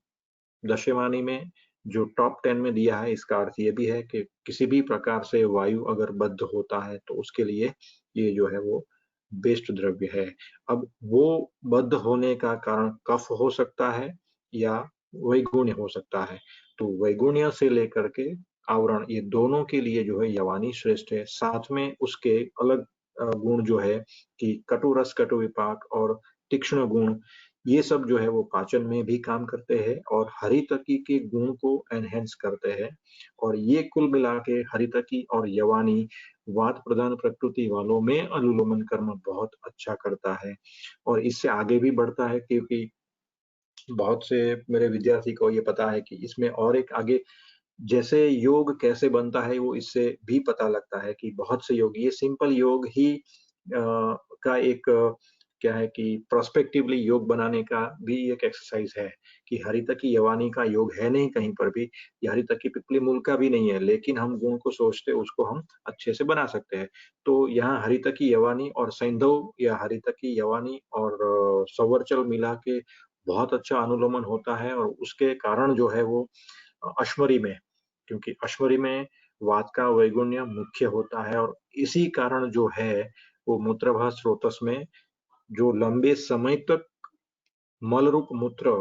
दशवानी में जो टॉप 10 में दिया है, इसका अर्थ ये भी है कि किसी भी प्रकार से वायु अगर बद्ध होता है तो उसके लिए ये जो है वो बेस्ट द्रव्य है। अब वो बद्ध होने का कारण कफ हो सकता है या वैगुण्य हो सकता है। तो वैगुण्य से लेकर के आवरण, ये दोनों के लिए जो है यवानी श्रेष्ठ है। साथ में उसके अलग गुण जो है कि कटु रस, कटु विपाक और तीक्ष्ण गुण, ये सब जो है वो पाचन में भी काम करते हैं और हरितकी के गुण को एनहेंस करते हैं। और ये कुल मिला के हरितकी और यवानी वात प्रधान प्रकृति वालों में अनुलोमन कर्म बहुत अच्छा करता है और इससे आगे भी बढ़ता है, क्योंकि बहुत से मेरे विद्यार्थी को ये पता है कि इसमें और एक आगे जैसे योग कैसे बनता है वो इससे भी पता लगता है कि बहुत से योग, ये सिंपल योग ही का एक क्या है कि प्रोस्पेक्टिवली योग बनाने का भी एक एक्सरसाइज है कि हरितकी यवानी का योग है नहीं कहीं पर भी, ये हरितकी पिपली मूल का भी नहीं है, लेकिन हम गुण को सोचते उसको हम अच्छे से बना सकते हैं। तो यहाँ हरितकी यवानी और सैंधव या हरितकी यवानी और सवर्चल मिला के बहुत अच्छा अनुलोमन होता है और उसके कारण जो है वो अश्वरी में, क्योंकि अश्वरी में वात का वैगुण्य मुख्य होता है और इसी कारण जो है वो मूत्रभास स्रोतस में जो लंबे समय तक मल रूप मूत्र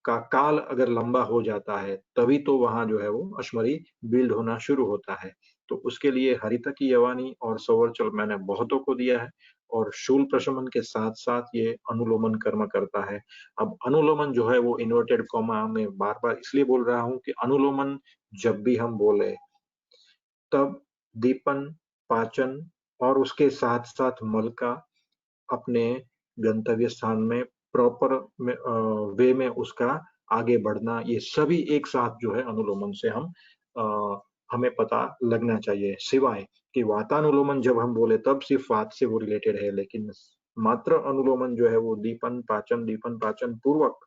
का काल अगर लंबा हो जाता है तभी तो वहां जो है वो अश्वरी बिल्ड होना शुरू होता है। तो उसके लिए हरितकी यवानी और सवर्चल मैंने बहुतों को दिया है और शूल प्रशमन के साथ साथ ये अनुलोमन कर्म करता है। अब अनुलोमन जो है वो इन्वर्टेड कॉमा में बार बार इसलिए बोल रहा हूँ कि अनुलोमन जब भी हम बोले तब दीपन, पाचन और उसके साथ साथ मल का अपने गंतव्य स्थान में प्रॉपर वे में उसका आगे बढ़ना, ये सभी एक साथ जो है अनुलोमन से हमें पता लगना चाहिए। सिवाय कि वातानुलोमन जब हम बोले तब सिर्फ वात से वो रिलेटेड है, लेकिन मात्र अनुलोमन जो है वो दीपन पाचन पूर्वक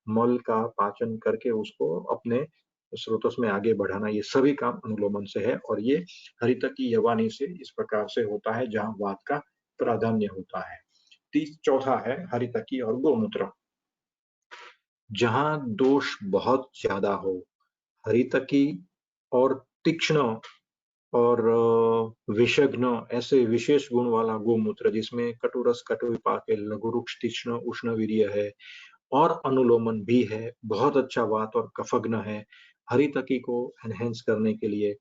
मल का पाचन करके उसको अपने स्रोतस में आगे बढ़ाना, ये सभी काम अनुलोमन से है और ये हरितकी यवानी से इस प्रकार से होता है जहाँ वात का प्राधान्य होता है। चौथा है हरितकी और गोमूत्र। जहां दोष बहुत ज्यादा हो, हरितकी और तीक्ष्ण और विषग्न ऐसे विशेष गुण वाला गोमूत्र जिसमें कटुरस, कटु विपाक है, लघु रुक्ष, तीक्ष्ण, उष्ण वीर्य है और अनुलोमन भी है, बहुत अच्छा वात और कफग्न है। हरितकी को एनहेंस करने के लिए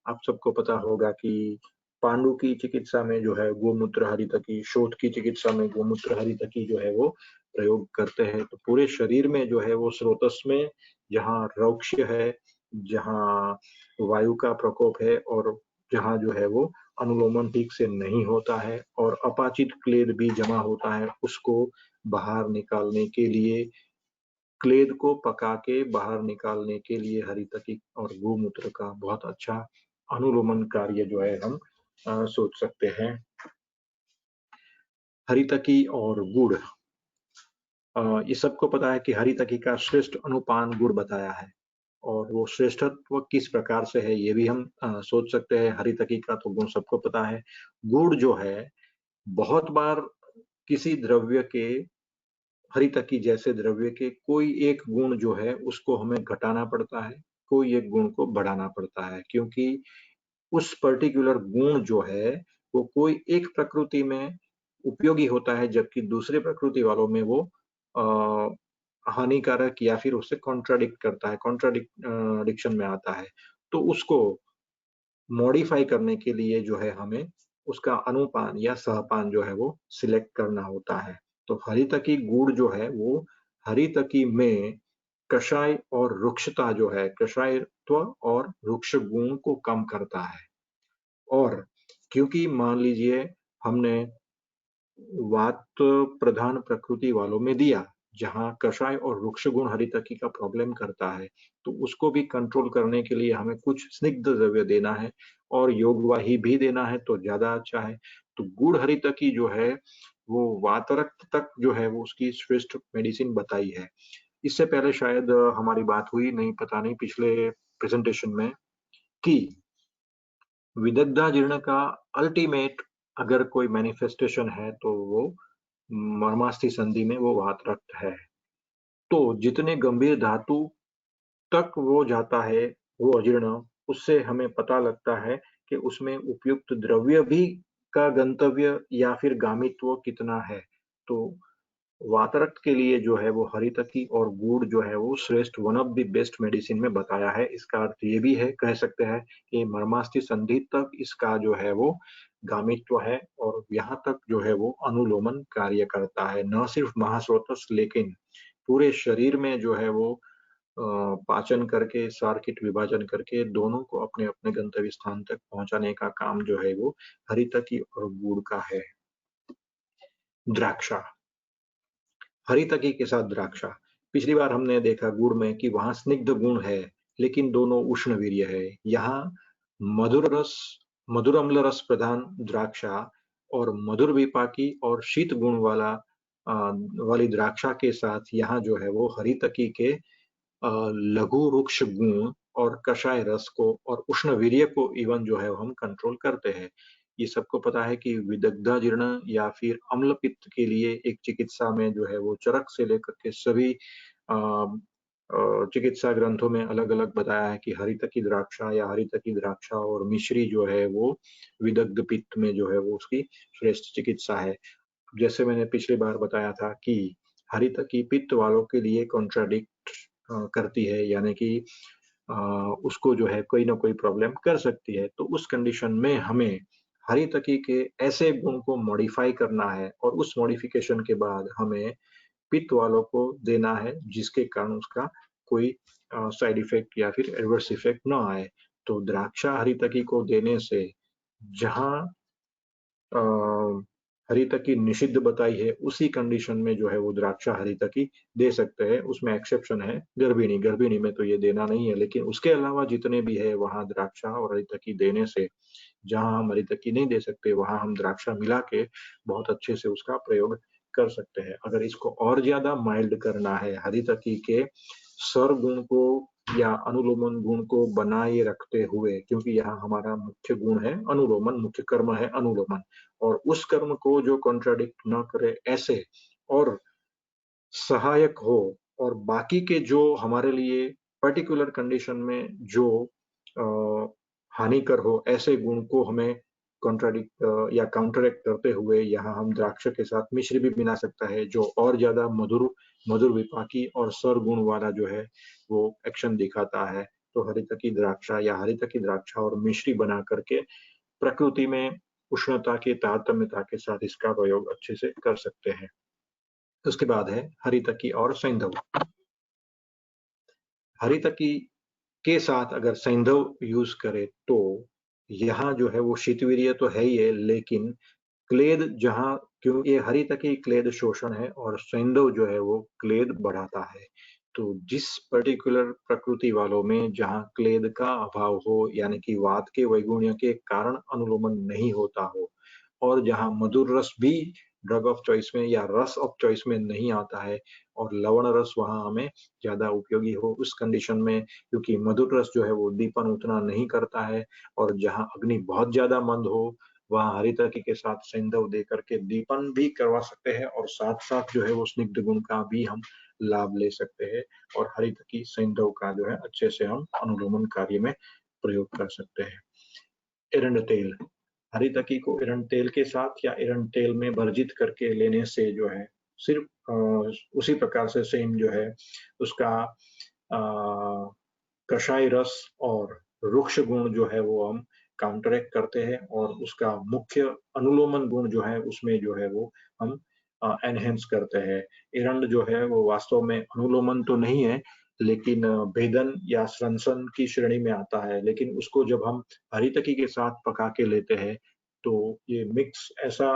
आप सबको पता होगा कि पांडु की चिकित्सा में जो है गोमूत्र हरितकी, शोथ की चिकित्सा में गोमूत्र हरितकी जो है वो प्रयोग करते हैं। तो पूरे शरीर में जो है वो स्रोतस में जहाँ रौक्ष्य है, जहाँ वायु का प्रकोप है और जहाँ जो है वो अनुलोमन ठीक से नहीं होता है और अपाचित क्लेद भी जमा होता है, उसको बाहर निकालने के लिए, क्लेद को पका के बाहर निकालने के लिए हरितकी और गोमूत्र का बहुत अच्छा अनुलोमन कार्य जो है हम सोच सकते हैं। हरितकी और गुड़, ये सबको पता है कि हरितकी का श्रेष्ठ अनुपान गुड़ बताया है और वो श्रेष्ठत्व किस प्रकार से है ये भी हम सोच सकते हैं। हरितकी का तो गुण सबको पता है। गुड़ जो है बहुत बार किसी द्रव्य के हरितकी जैसे द्रव्य के कोई एक गुण जो है उसको हमें घटाना पड़ता है, कोई एक गुण को बढ़ाना पड़ता है, क्योंकि उस पर्टिकुलर गुण जो है वो कोई एक प्रकृति में उपयोगी होता है, जबकि दूसरे प्रकृति वालों में वो हानिकारक या फिर उससे कॉन्ट्राडिक्ट करता है, डिक्शन में आता है। तो उसको मॉडिफाई करने के लिए जो है हमें उसका अनुपान या सहपान जो है वो सिलेक्ट करना होता है। तो हरितकी गुण जो है वो हरितकी में कषाय और रुक्षता जो है, कषायत्व और रुक्ष गुण को कम करता है। और क्योंकि मान लीजिए हमने वात प्रधान प्रकृति वालों में दिया, जहाँ कषाय और रुक्ष गुण हरितकी का प्रॉब्लम करता है, तो उसको भी कंट्रोल करने के लिए हमें कुछ स्निग्ध द्रव्य देना है और योगवाही भी देना है तो ज़्यादा अच्छा है। तो गुड़ हरितकी जो है, वो वातरक्त तक जो है वो उसकी श्रेष्ठ मेडिसिन बताई है। इससे पहले शायद हमारी बात हुई नहीं, पता नहीं पिछले प्रेज़ेंटेशन में, कि विदग्धाजीर्ण का अल्टीमेट अगर कोई मैनिफेस्टेशन है तो वो मर्मास्थि संधि में वो वातरक्त है। तो जितने गंभीर धातु तक वो जाता है, वो अजीर्ण, उससे हमें पता लगता है कि उसमें उपयुक्त द्रव्य भी का गंतव्य या फिर गामित्व कितना है। तो वातरक्त के लिए जो है वो हरितकी और गुड़ जो है वो श्रेष्ठ, one of the best medicine में बताया है। इसका अर्थ ये भी है, कह सकते हैं कि मर्मास्थि संधि तक इसका जो है वो गामित्व है और यहाँ तक जो है वो अनुलोमन कार्य करता है। न सिर्फ महास्रोतस लेकिन पूरे शरीर में जो है वो पाचन करके, सारकीट विभाजन करके दोनों को अपने-अपने गंतव्य स्थान तक पहुँचाने का काम जो है वो हरितकी और गुड़ का है। द्राक्षा, हरितकी के साथ द्राक्षा। पिछली बार हमने देखा गुड़ में कि वहाँ स्निग्ध गुण है, लेकिन दोनों उष्णवीर्य है। यहाँ मधुर रस, मधुर अम्ल रस प्रधान द्राक्षा और मधुर विपाकी और शीत गुण वाली द्राक्षा के साथ यहाँ जो है वो हरितकी के लघु वृक्ष गुण और कषाय रस को और उष्णवीर्य को इवन जो है हम कंट्रोल करते हैं। ये सबको पता है कि विदग्धाजीर्ण या फिर अम्ल पित्त के लिए एक चिकित्सा में जो है वो चरक से लेकर के सभी चिकित्सा ग्रंथों में अलग-अलग बताया है कि हरितकी द्राक्षा या हरितकी द्राक्षा और मिश्री जो है वो विदग्ध पित्त में जो है वो उसकी श्रेष्ठ चिकित्सा है। जैसे मैंने पिछली बार बताया था कि हरितकी पित्त वालों के लिए कॉन्ट्राडिक्ट करती है, यानी कि उसको जो है कोई ना कोई प्रॉब्लम कर सकती है। तो उस कंडीशन में हमें हरितकी के ऐसे गुण को मॉडिफाई करना है और उस मॉडिफिकेशन के बाद हमें पित्त वालों को देना है, जिसके कारण उसका कोई साइड इफेक्ट या फिर एडवर्स इफेक्ट ना आए। तो द्राक्षा हरितकी को देने से जहाँ अ, हरितकी निषिद्ध बताई है, उसी कंडीशन में जो है वो द्राक्षा हरितकी दे सकते हैं। उसमें एक्सेप्शन है गर्भिणी, गर्भिणी में तो ये देना नहीं है, लेकिन उसके अलावा जितने भी है वहाँ द्राक्षा और हरितकी देने से, जहाँ हम हरितकी नहीं दे सकते वहाँ हम द्राक्षा मिला के बहुत अच्छे से उसका प्रयोग कर सकते हैं। अगर इसको और ज्यादा माइल्ड करना है, हरितकी के स्वर गुण को या अनुलोमन गुण को बनाए रखते हुए, क्योंकि यहाँ हमारा मुख्य गुण है अनुलोमन, मुख्य कर्म है अनुलोमन, और उस कर्म को जो कॉन्ट्राडिक्ट न करे ऐसे और सहायक हो, और बाकी के जो हमारे लिए पर्टिकुलर कंडीशन में जो हानिकर हो, ऐसे गुण को हमें कॉन्ट्राडिक्ट या काउंटरएक्ट करते हुए यहाँ हम द्राक्ष के साथ मिश्री भी मिला सकता है, जो और ज्यादा मधुर मधुर विपाकी और स्वर गुण वाला जो है वो एक्शन दिखाता है। तो हरितकी द्राक्षा या हरितकी द्राक्षा और मिश्री बना करके प्रकृति में उष्णता की तारतम्यता के साथ इसका प्रयोग अच्छे से कर सकते हैं। उसके बाद है हरितकी और सैंधव। हरितकी के साथ अगर सैंधव यूज करे तो यहाँ जो है वो शीतवीर्य तो है ही है, लेकिन क्लेद जहाँ, क्यों ये हरितकी क्लेद शोषण है और सैंधव जो है वो क्लेद बढ़ाता है। तो जिस पर्टिकुलर प्रकृति वालों में जहाँ क्लेद का अभाव हो, यानी कि वात के वैगुण्य के कारण अनुलोमन नहीं होता हो, और जहाँ मधुर रस भी ड्रग ऑफ चॉइस में या रस ऑफ चॉइस में नहीं आता है और लवण रस वहाँ हमें ज्यादा उपयोगी हो, उस कंडीशन में क्योंकि मधुर रस जो है वो दीपन उतना नहीं करता है, और जहाँ अग्नि बहुत ज्यादा मंद हो वहाँ हरितकी के साथ सैंधव दे करके दीपन भी करवा सकते हैं और साथ-साथ जो है वो स्निग्ध गुण का भी हम लाभ ले सकते हैं और हरितकी सैंधव का जो है अच्छे से हम अनुलोमन कार्य में प्रयोग कर सकते हैं। एरंड तेल, हरितकी को एरंड तेल के साथ या एरंड तेल में भर्जित करके लेने से जो है सिर्फ उसी प्रकार से सेम जो है उसका कषाय रस और रुक्ष गुण जो है वो हम काउंटरैक्ट करते हैं और उसका मुख्य अनुलोमन गुण जो है उसमें जो है वो हम एनहेंस करते हैं। एरंड जो है वो वास्तव में अनुलोमन तो नहीं है लेकिन भेदन या स्रंसन की श्रेणी में आता है, लेकिन उसको जब हम हरितकी के साथ पका के लेते हैं तो ये मिक्स ऐसा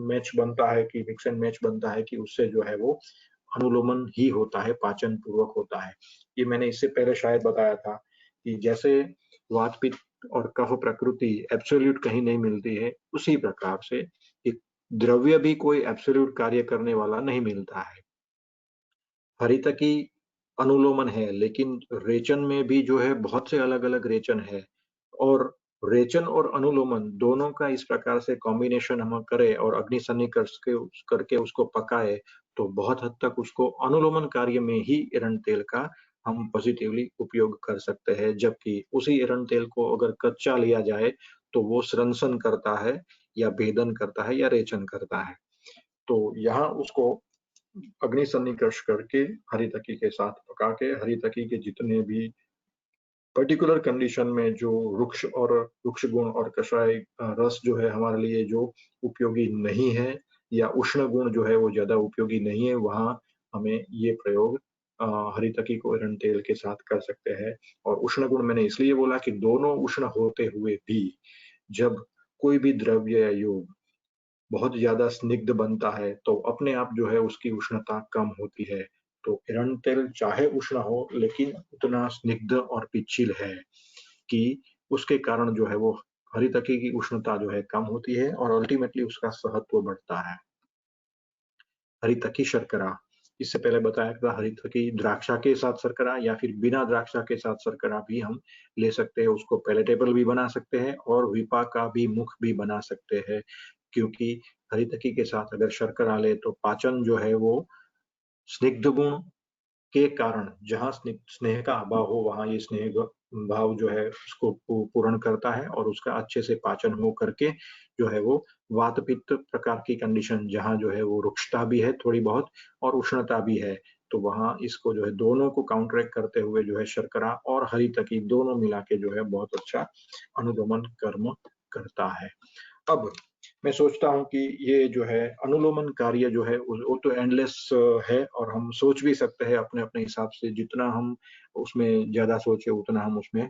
मैच बनता है कि मिक्स एंड मैच बनता है कि उससे जो है वो अनुलोमन ही होता है, पाचन पूर्वक होता है। ये मैंने इससे पहले शायद बताया था कि जैसे वात पित्त और कफ प्रकृति एब्सोल्यूट कहीं नहीं मिलती है, उसी प्रकार से एक द्रव्य भी कोई एब्सोल्यूट कार्य करने वाला नहीं मिलता है। हरितकी अनुलोमन है, लेकिन रेचन में भी जो है बहुत से अलग-अलग रेचन है और रेचन और अनुलोमन दोनों का इस प्रकार से कॉम्बिनेशन हम करें और अग्नि सन्निकर्ष करके उसको पकाएँ, तो बहुत हद तक उसको अनुलोमन कार्य में ही एरंड तेल का हम पॉजिटिवली उपयोग कर सकते हैं। जबकि उसी एरंड तेल को अगर कच्चा लिया जाए, तो वो स्रंसन करता है या भेदन करता है या रेचन करता है। तो यहाँ उसको अग्नि सन्निकर्ष करके हरितकी के साथ पका के हरितकी के जितने भी पर्टिकुलर कंडीशन में जो वृक्ष गुण और कषाय रस जो है हमारे लिए जो उपयोगी नहीं है या उष्ण गुण जो है वो ज्यादा उपयोगी नहीं है, वहाँ हमें ये प्रयोग हरितकी को एरंड तेल के साथ कर सकते हैं। और उष्ण गुण मैंने इसलिए बोला कि दोनों उष्ण होते हुए भी जब कोई भी द्रव्य या यौग बहुत ज़्यादा स्निग्ध बनता है, तो अपने आप जो है उसकी उष्णता कम होती है। तो एरंड तेल चाहे उष्ण हो, लेकिन उतना स्निग्ध और पिच्छिल है कि उसके कारण जो है वो हरितकी की उष्णता जो है कम होती है और अल्टीमेटली उसका सहत्व बढ़ता है। हरितकी शर्करा, इससे पहले बताया था हरितकी द्राक्षा के साथ शर्करा या फिर बिना द्राक्षा के साथ शर्करा भी हम ले सकते हैं, उसको पैलेटेबल भी बना सकते हैं और विपा का भी मुख भी बना सकते हैं। क्योंकि हरितकी के साथ अगर शर्करा लें तो पाचन जो है वो स्निग्ध गुण के कारण जहाँ स्नेह का अभाव हो वहाँ ये स्नेह भाव जो है उसको पूर्ण करता है और उसका अच्छे से पाचन हो करके जो है वो वात पित्त प्रकार की कंडीशन जहाँ जो है वो रुक्षता भी है थोड़ी बहुत और उष्णता भी है, तो वहाँ इसको जो है दोनों को काउंटरैक्ट करते हुए जो है शर्करा और हरितकी दोनों मिला के जो है बहुत अच्छा अनुगमन कर्म करता है। अब मैं सोचता हूँ कि ये जो है अनुलोमन कार्य जो है वो तो एंडलेस है और हम सोच भी सकते हैं अपने-अपने हिसाब से जितना हम उसमें ज़्यादा सोचे उतना हम उसमें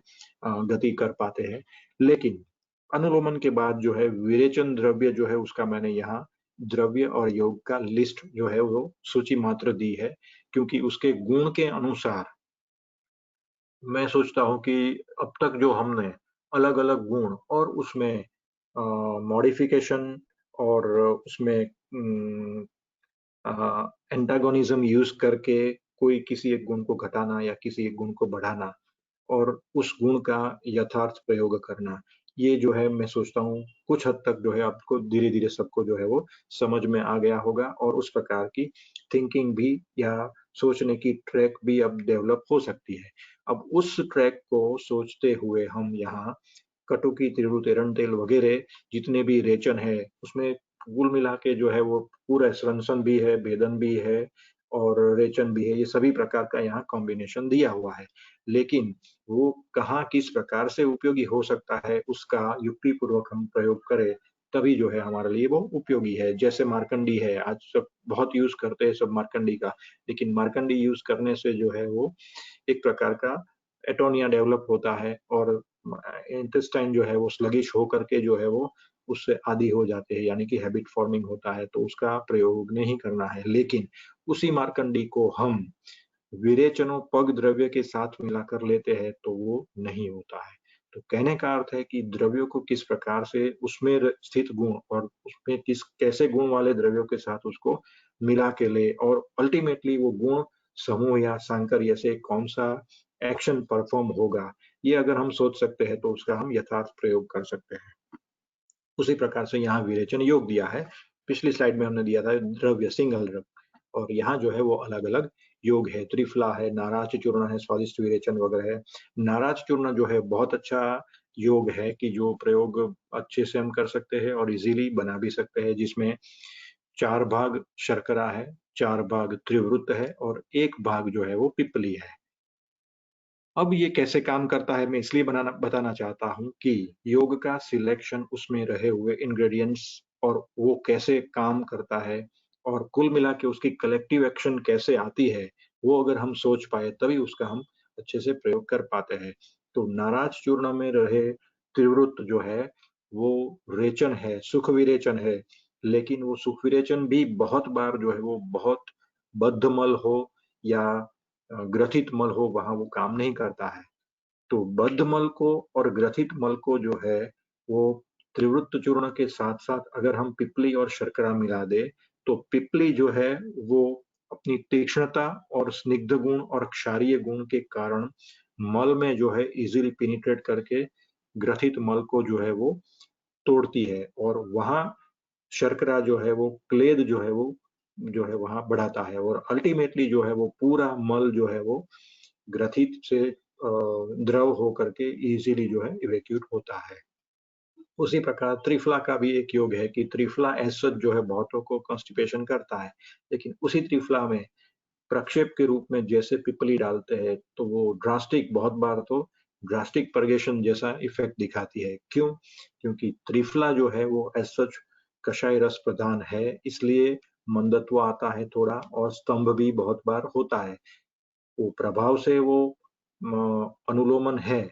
गति कर पाते हैं। लेकिन अनुलोमन के बाद जो है विरेचन द्रव्य जो है उसका मैंने यहाँ द्रव्य और योग का लिस्ट जो है वो सूची मात्र दी है, क्योंकि उसके गुण के अनुसार मैं सोचता हूँ कि अब तक जो हमने अलग-अलग गुण और उसमें मॉडिफिकेशन और उसमें एंटागोनिज्म यूज़ करके कोई किसी एक गुण को घटाना या किसी एक गुण को बढ़ाना और उस गुण का यथार्थ प्रयोग करना। ये जो है मैं सोचता हूँ कुछ हद तक जो है आपको धीरे-धीरे सबको जो है वो समझ में आ गया होगा और उस प्रकार की थिंकिंग भी या सोचने की ट्रैक भी अब डेवलप हो सकती है। अब उस ट्रैक को सोचते हुए हम यहाँ कटुकी, तिरुरु, एरंडेल वगैरह जितने भी रेचन है, उसमें कुल मिला के जो है वो पूरा स्रंसन भी है, भेदन भी है और रेचन भी है, ये सभी प्रकार का यहाँ कॉम्बिनेशन दिया हुआ है। लेकिन वो कहाँ किस प्रकार से उपयोगी हो सकता है, उसका युक्तिपूर्वक हम प्रयोग करें, तभी जो है हमारे लिए वो उपयोगी है। जैसे मार्कंडी है, आज सब बहुत यूज़ करते हैं सब मार्कंडी का, लेकिन मार्कंडी यूज़ करने से जो है वो एक प्रकार का एटोनिया डेवलप होता है और इंटेस्टाइन जो है वो स्लगिश होकर के जो है वो उससे आदी हो जाते हैं, यानी कि हैबिट फॉर्मिंग होता है, तो उसका प्रयोग नहीं करना है। लेकिन उसी मार्कंडी को हम विरेचनों पग द्रव्य के साथ मिलाकर लेते हैं तो वो नहीं होता है। तो कहने का अर्थ है कि द्रव्यों को किस प्रकार से उसमें स्थित गुण और उसमें किस कैसे गुण वाले द्रव्यों के साथ उसको मिला के ले और अल्टीमेटली वो गुण समूह या सांकर्य से कौन सा एक्शन परफॉर्म होगा, ये अगर हम सोच सकते हैं तो उसका हम यथार्थ प्रयोग कर सकते हैं। उसी प्रकार से यहाँ विरेचन योग दिया है। पिछली स्लाइड में हमने दिया था द्रव्य सिंगल द्रव्य, और यहाँ जो है वो अलग-अलग योग है, त्रिफला है, नाराज चूर्ण है, स्वादिष्ट विरेचन वगैरह है। नाराज चूर्ण जो है बहुत अच्छा योग है कि जो प्रयोग अच्छे से हम कर सकते हैं और इजीली बना भी सकते हैं, जिसमें 4 भाग शर्करा है, 4 भाग त्रिवृत है और 1 भाग जो है वो पिप्पली है। अब ये कैसे काम करता है मैं इसलिए बताना चाहता हूँ कि योग का सिलेक्शन, उसमें रहे हुए इंग्रेडिएंट्स और वो कैसे काम करता है और कुल मिला के उसकी कलेक्टिव एक्शन कैसे आती है, वो अगर हम सोच पाए तभी उसका हम अच्छे से प्रयोग कर पाते हैं। तो नाराज चूर्ण में रहे त्रिवृत जो है वो रेचन है, सुख विरेचन है, लेकिन वो सुख विरेचन भी बहुत बार जो है वो बहुत बद्धमल हो या ग्रथित मल हो, वहाँ वो काम नहीं करता है। तो बद्ध मल को और ग्रथित मल को जो है वो त्रिवृत्त चूर्ण के साथ-साथ अगर हम पिप्पली और शर्करा मिला दें, तो पिप्पली जो है वो अपनी तीक्ष्णता और स्निग्ध गुण और क्षारीय गुण के कारण मल में जो है इज़िली पेनिट्रेट करके ग्रथित मल को जो है वो तोड़ती है और वहाँ शर्करा जो है वो क्लेद जो है वहाँ बढ़ाता है और अल्टीमेटली जो है वो पूरा मल जो है वो ग्रथित से द्रव होकर के इजीली जो है इवैक्यूट होता है। उसी प्रकार त्रिफला का भी एक योग है कि त्रिफला एज सच जो है बहुतों को कॉन्स्टिपेशन करता है, लेकिन उसी त्रिफला में प्रक्षेप के रूप में जैसे पिप्पली डालते हैं, तो वो ड्रास्टिक बहुत बार तो ड्रास्टिक परगेशन जैसा इफेक्ट दिखाती है। क्यों? क्योंकि त्रिफला जो है वो एज सच कषाय रस प्रधान है, इसलिए मंदत्व आता है थोड़ा और स्तंभ भी बहुत बार होता है। वो प्रभाव से वो अनुलोमन है,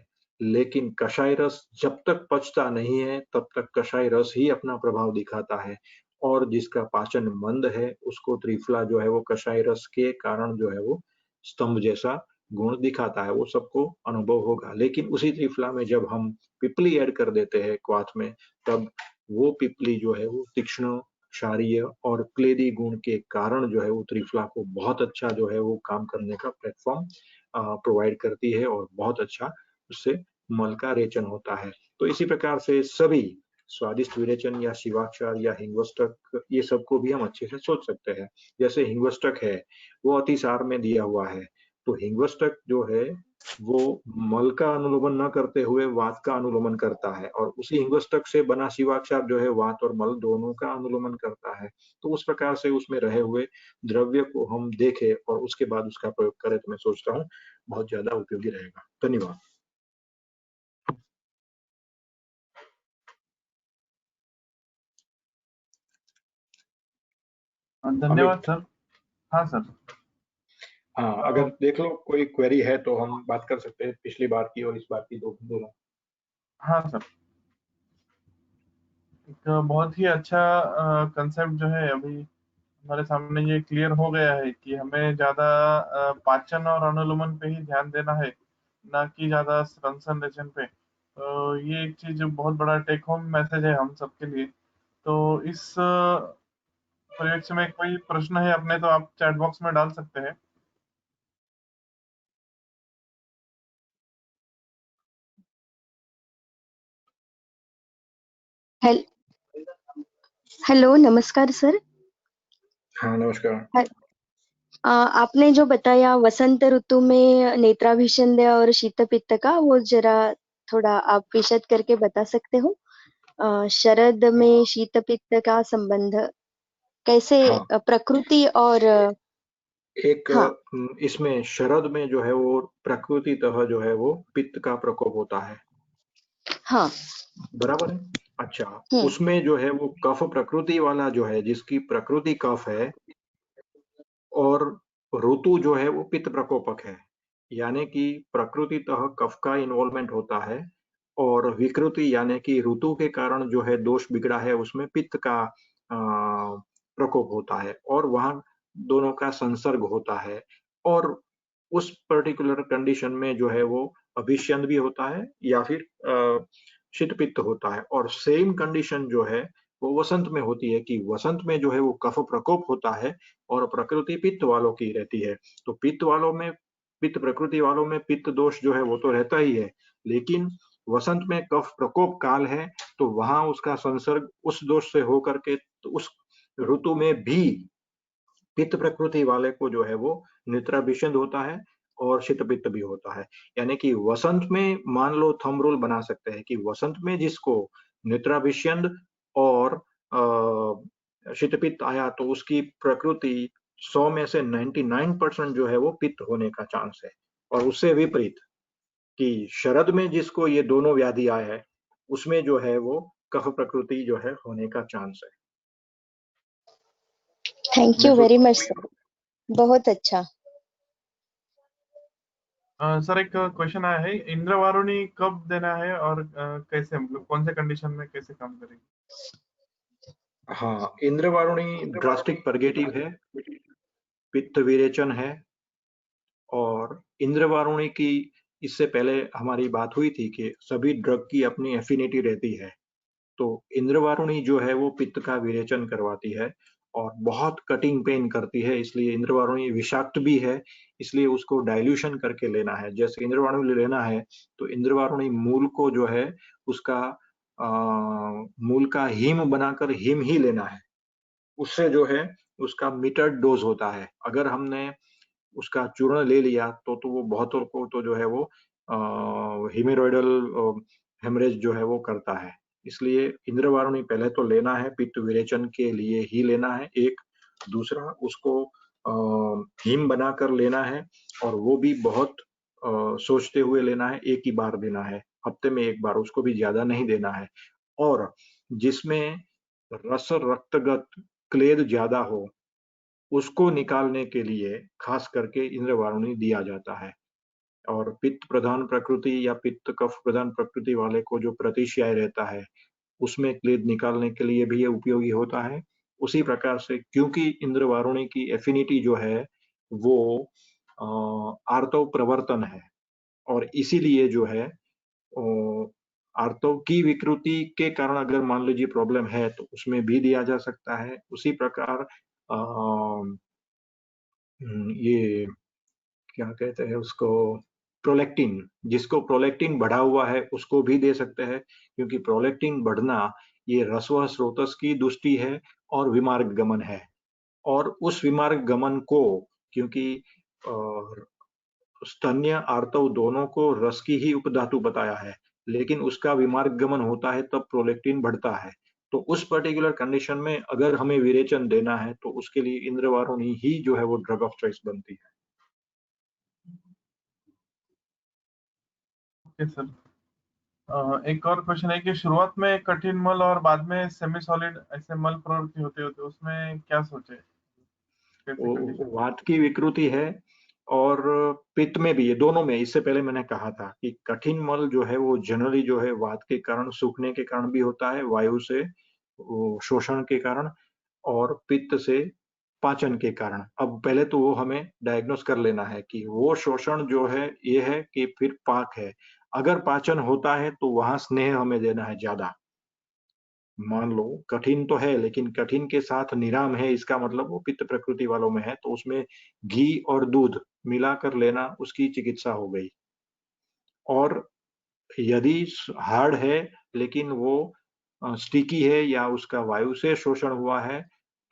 लेकिन कषाय रस जब तक पचता नहीं है, तब तक कषाय रस ही अपना प्रभाव दिखाता है और जिसका पाचन मंद है, उसको त्रिफला जो है वो कषाय रस के कारण जो है वो स्तंभ जैसा गुण दिखाता है, वो सबको अनुभव होगा। लेकिन उसी त्रिफला में जब हम पिप्पली ऐड कर देते हैं क्वाथ में, तब वो पिप्पली जो है वो तीक्ष्ण, क्षारीय और क्लेदी गुण के कारण जो है वो त्रिफला को बहुत अच्छा जो है वो काम करने का प्लेटफ़ॉर्म प्रोवाइड करती है और बहुत अच्छा उससे मल का रेचन होता है। तो इसी प्रकार से सभी स्वादिष्ट विरेचन या शिवाक्षार या हिंगवष्टक ये सबको भी हम अच्छे से सोच सकते हैं। जैसे हिंगवष्टक है, वो अतिसार में दिया हुआ है, तो हिंगवष्टक जो है वो मल का अनुलोमन न करते हुए वात का अनुलोमन करता है और उसी हिंगवष्टक से बना शिवाक्षार जो है वात और मल दोनों का अनुलोमन करता है। तो उस प्रकार से उसमें रहे हुए द्रव्य को हम देखें और उसके बाद उसका प्रयोग करें, तो मैं सोचता हूँ बहुत ज़्यादा उपयोगी रहेगा। धन्यवाद। धन्यवाद अमित, सर। हाँ सर। हाँ, अगर अ, देख लो कोई क्वेरी है तो हम बात कर सकते हैं, पिछली बार की और इस बार की दोनों। हाँ सर, एक बहुत ही अच्छा कंसेप्ट जो है अभी हमारे सामने ये क्लियर हो गया है कि हमें ज़्यादा पाचन और अनुलोमन पे ही ध्यान देना है, ना कि ज़्यादा श्वसन रेचन पे। तो ये एक चीज़ बहुत बड़ा टेक होम मैसेज है हम सबके लिए। तो इस परिप्रेक्ष्य में कोई प्रश्न है अपने तो आप चैट बॉक्स में डाल सकते हैं। हेल हेलो, नमस्कार सर। हाँ, नमस्कार। आपने जो बताया वसंत ऋतु में नेत्राभिसंध्य और शीत पित्त का, वो जरा थोड़ा आप विशद करके बता सकते हो? शरद में शीत पित्त का संबंध कैसे हाँ, प्रकृति और एक हाँ, इसमें शरद में जो है वो प्रकृतितः जो है वो पित्त का प्रकोप होता है, हाँ, बराबर है? अच्छा, हुँ, उसमें जो है वो कफ प्रकृति वाला जो है, जिसकी प्रकृति कफ है और ऋतु जो है वो पित्त प्रकोपक है। यानी कि प्रकृतितः कफ का इन्वॉल्वमेंट होता है और विकृति यानी कि ऋतु के कारण जो है दोष बिगड़ा है, उसमें पित्त का प्रकोप होता है और वहाँ दोनों का संसर्ग होता है और उस पर्टिकुलर कंडीशन में जो है वो अभिष्यंद भी होता है या फिर शीत पित्त होता है और सेम कंडीशन जो है वो वसंत में होती है कि वसंत में जो है वो कफ प्रकोप होता है और प्रकृति पित्त वालों की रहती है। तो पित्त प्रकृति वालों में पित्त दोष जो है वो तो रहता ही है, लेकिन वसंत में कफ प्रकोप काल है, तो वहां उसका संसर्ग उस दोष से होकर के तो उस ऋतु में भी पित्त प्रकृति वाले को जो है वो नेत्राभिषेद होता है और शीत पित्त भी होता है। यानी कि वसंत में मान लो थंब रूल बना सकते हैं कि वसंत में जिसको नेत्राभिषेद और शीत पित्त आया तो उसकी प्रकृति 100 में से 99% जो है वो पित्त होने का चांस है। और उससे विपरीत कि शरद में जिसको ये दोनों व्याधि आए है उसमें जो है वो कफ प्रकृति जो है होने का चांस है। Thank you very much sir, बहुत अच्छा। सर एक क्वेश्चन आया है, इंद्रवारुणी कब देना है और कैसे, मतलब कौन से कंडीशन में कैसे काम करेगी? हाँ, इंद्रवारुणी ड्रास्टिक परगेटिव है, पित्त विरेचन है और इंद्रवारुणी की इससे पहले हमारी बात हुई थी कि सभी ड्रग की अपनी एफिनिटी रहती है। तो इंद्रवारुणी जो है वो पित्त का विरेचन करवाती है और बहुत कटिंग पेन करती है, इसलिए इंद्रवारुणी विषाक्त भी है, इसलिए उसको डाइल्यूशन करके लेना है। जैसे इंद्रवारुणी लेना है तो इंद्रवारुणी मूल को जो है उसका मूल का हीम बनाकर हीम ही लेना है। उससे जो है उसका मीटर्ड डोज होता है। अगर हमने उसका चूर्ण ले लिया तो वो बहुतों को तो जो है वो हीमेरोइडल हेमरेज जो है वो करता है। इसलिए इंद्रवारुणी पहले तो लेना है, पित्त विरेचन के लिए ही लेना है एक। दूसरा उसको हीम बनाकर लेना है और वो भी बहुत सोचते हुए लेना है, एक ही बार देना है, हफ्ते में एक बार, उसको भी ज्यादा नहीं देना है। और जिसमें रस रक्तगत क्लेद ज्यादा हो उसको निकालने के लिए खास करके इंद्रवारुणी दिया जाता है। और पित्त प्रधान प्रकृति या पित्त कफ प्रधान प्रकृति वाले को जो प्रतिशय रहता है उसमें क्लेद निकालने के लिए भी ये उपयोगी होता है। उसी प्रकार से क्योंकि इंद्रवारुणी की एफिनिटी जो है वो आर्तव प्रवर्तन है और इसीलिए जो है आर्तव की विकृति के कारण अगर मान लीजिए प्रॉब्लम है तो उसमें भी दिया जा सकता है। उसी प्रकार ये क्या कहते हैं उसको, प्रोलेक्टिन, जिसको प्रोलेक्टिन बढ़ा हुआ है उसको भी दे सकते हैं, क्योंकि प्रोलेक्टिन बढ़ना ये रसवह स्रोतस की दुष्टि है और विमार्ग गमन है। और उस विमार्ग गमन को क्योंकि स्तन्य आर्तव दोनों को रस की ही उपधातु बताया है, लेकिन उसका विमार्ग गमन होता है तब प्रोलेक्टिन बढ़ता है। तो उस पर्टिकुलर कंडीशन में अगर हमें विरेचन देना है तो उसके लिए इंद्रवारुणी ही जो है वो ड्रग ऑफ चॉइस बनती है। ओके सर, एक और क्वेश्चन है कि शुरुआत में कठिन मल और बाद में सेमी सॉलिड ऐसे मल प्रवृत्ति होते होते उसमें क्या सोचे, कैसे कंडीशन? वात की विकृति है और पित्त में भी, ये दोनों में। इससे पहले मैंने कहा था कि कठिन मल जो है वो जनरली जो है वात के कारण, सूखने के कारण भी होता है, वायु से शोषण के कारण, और पित्त से पाचन के कारण। अब पहले तो वो हमें डायग्नोस कर लेना है कि वो शोषण जो है ये है कि फिर पाक है। अगर पाचन होता है तो वहां स्नेह हमें देना है ज्यादा। मान लो कठिन तो है लेकिन कठिन के साथ निराम है, इसका मतलब वो पित्त प्रकृति वालों में है, तो उसमें घी और दूध मिलाकर लेना उसकी चिकित्सा हो गई। और यदि हार्ड है लेकिन वो स्टिकी है या उसका वायु से शोषण हुआ है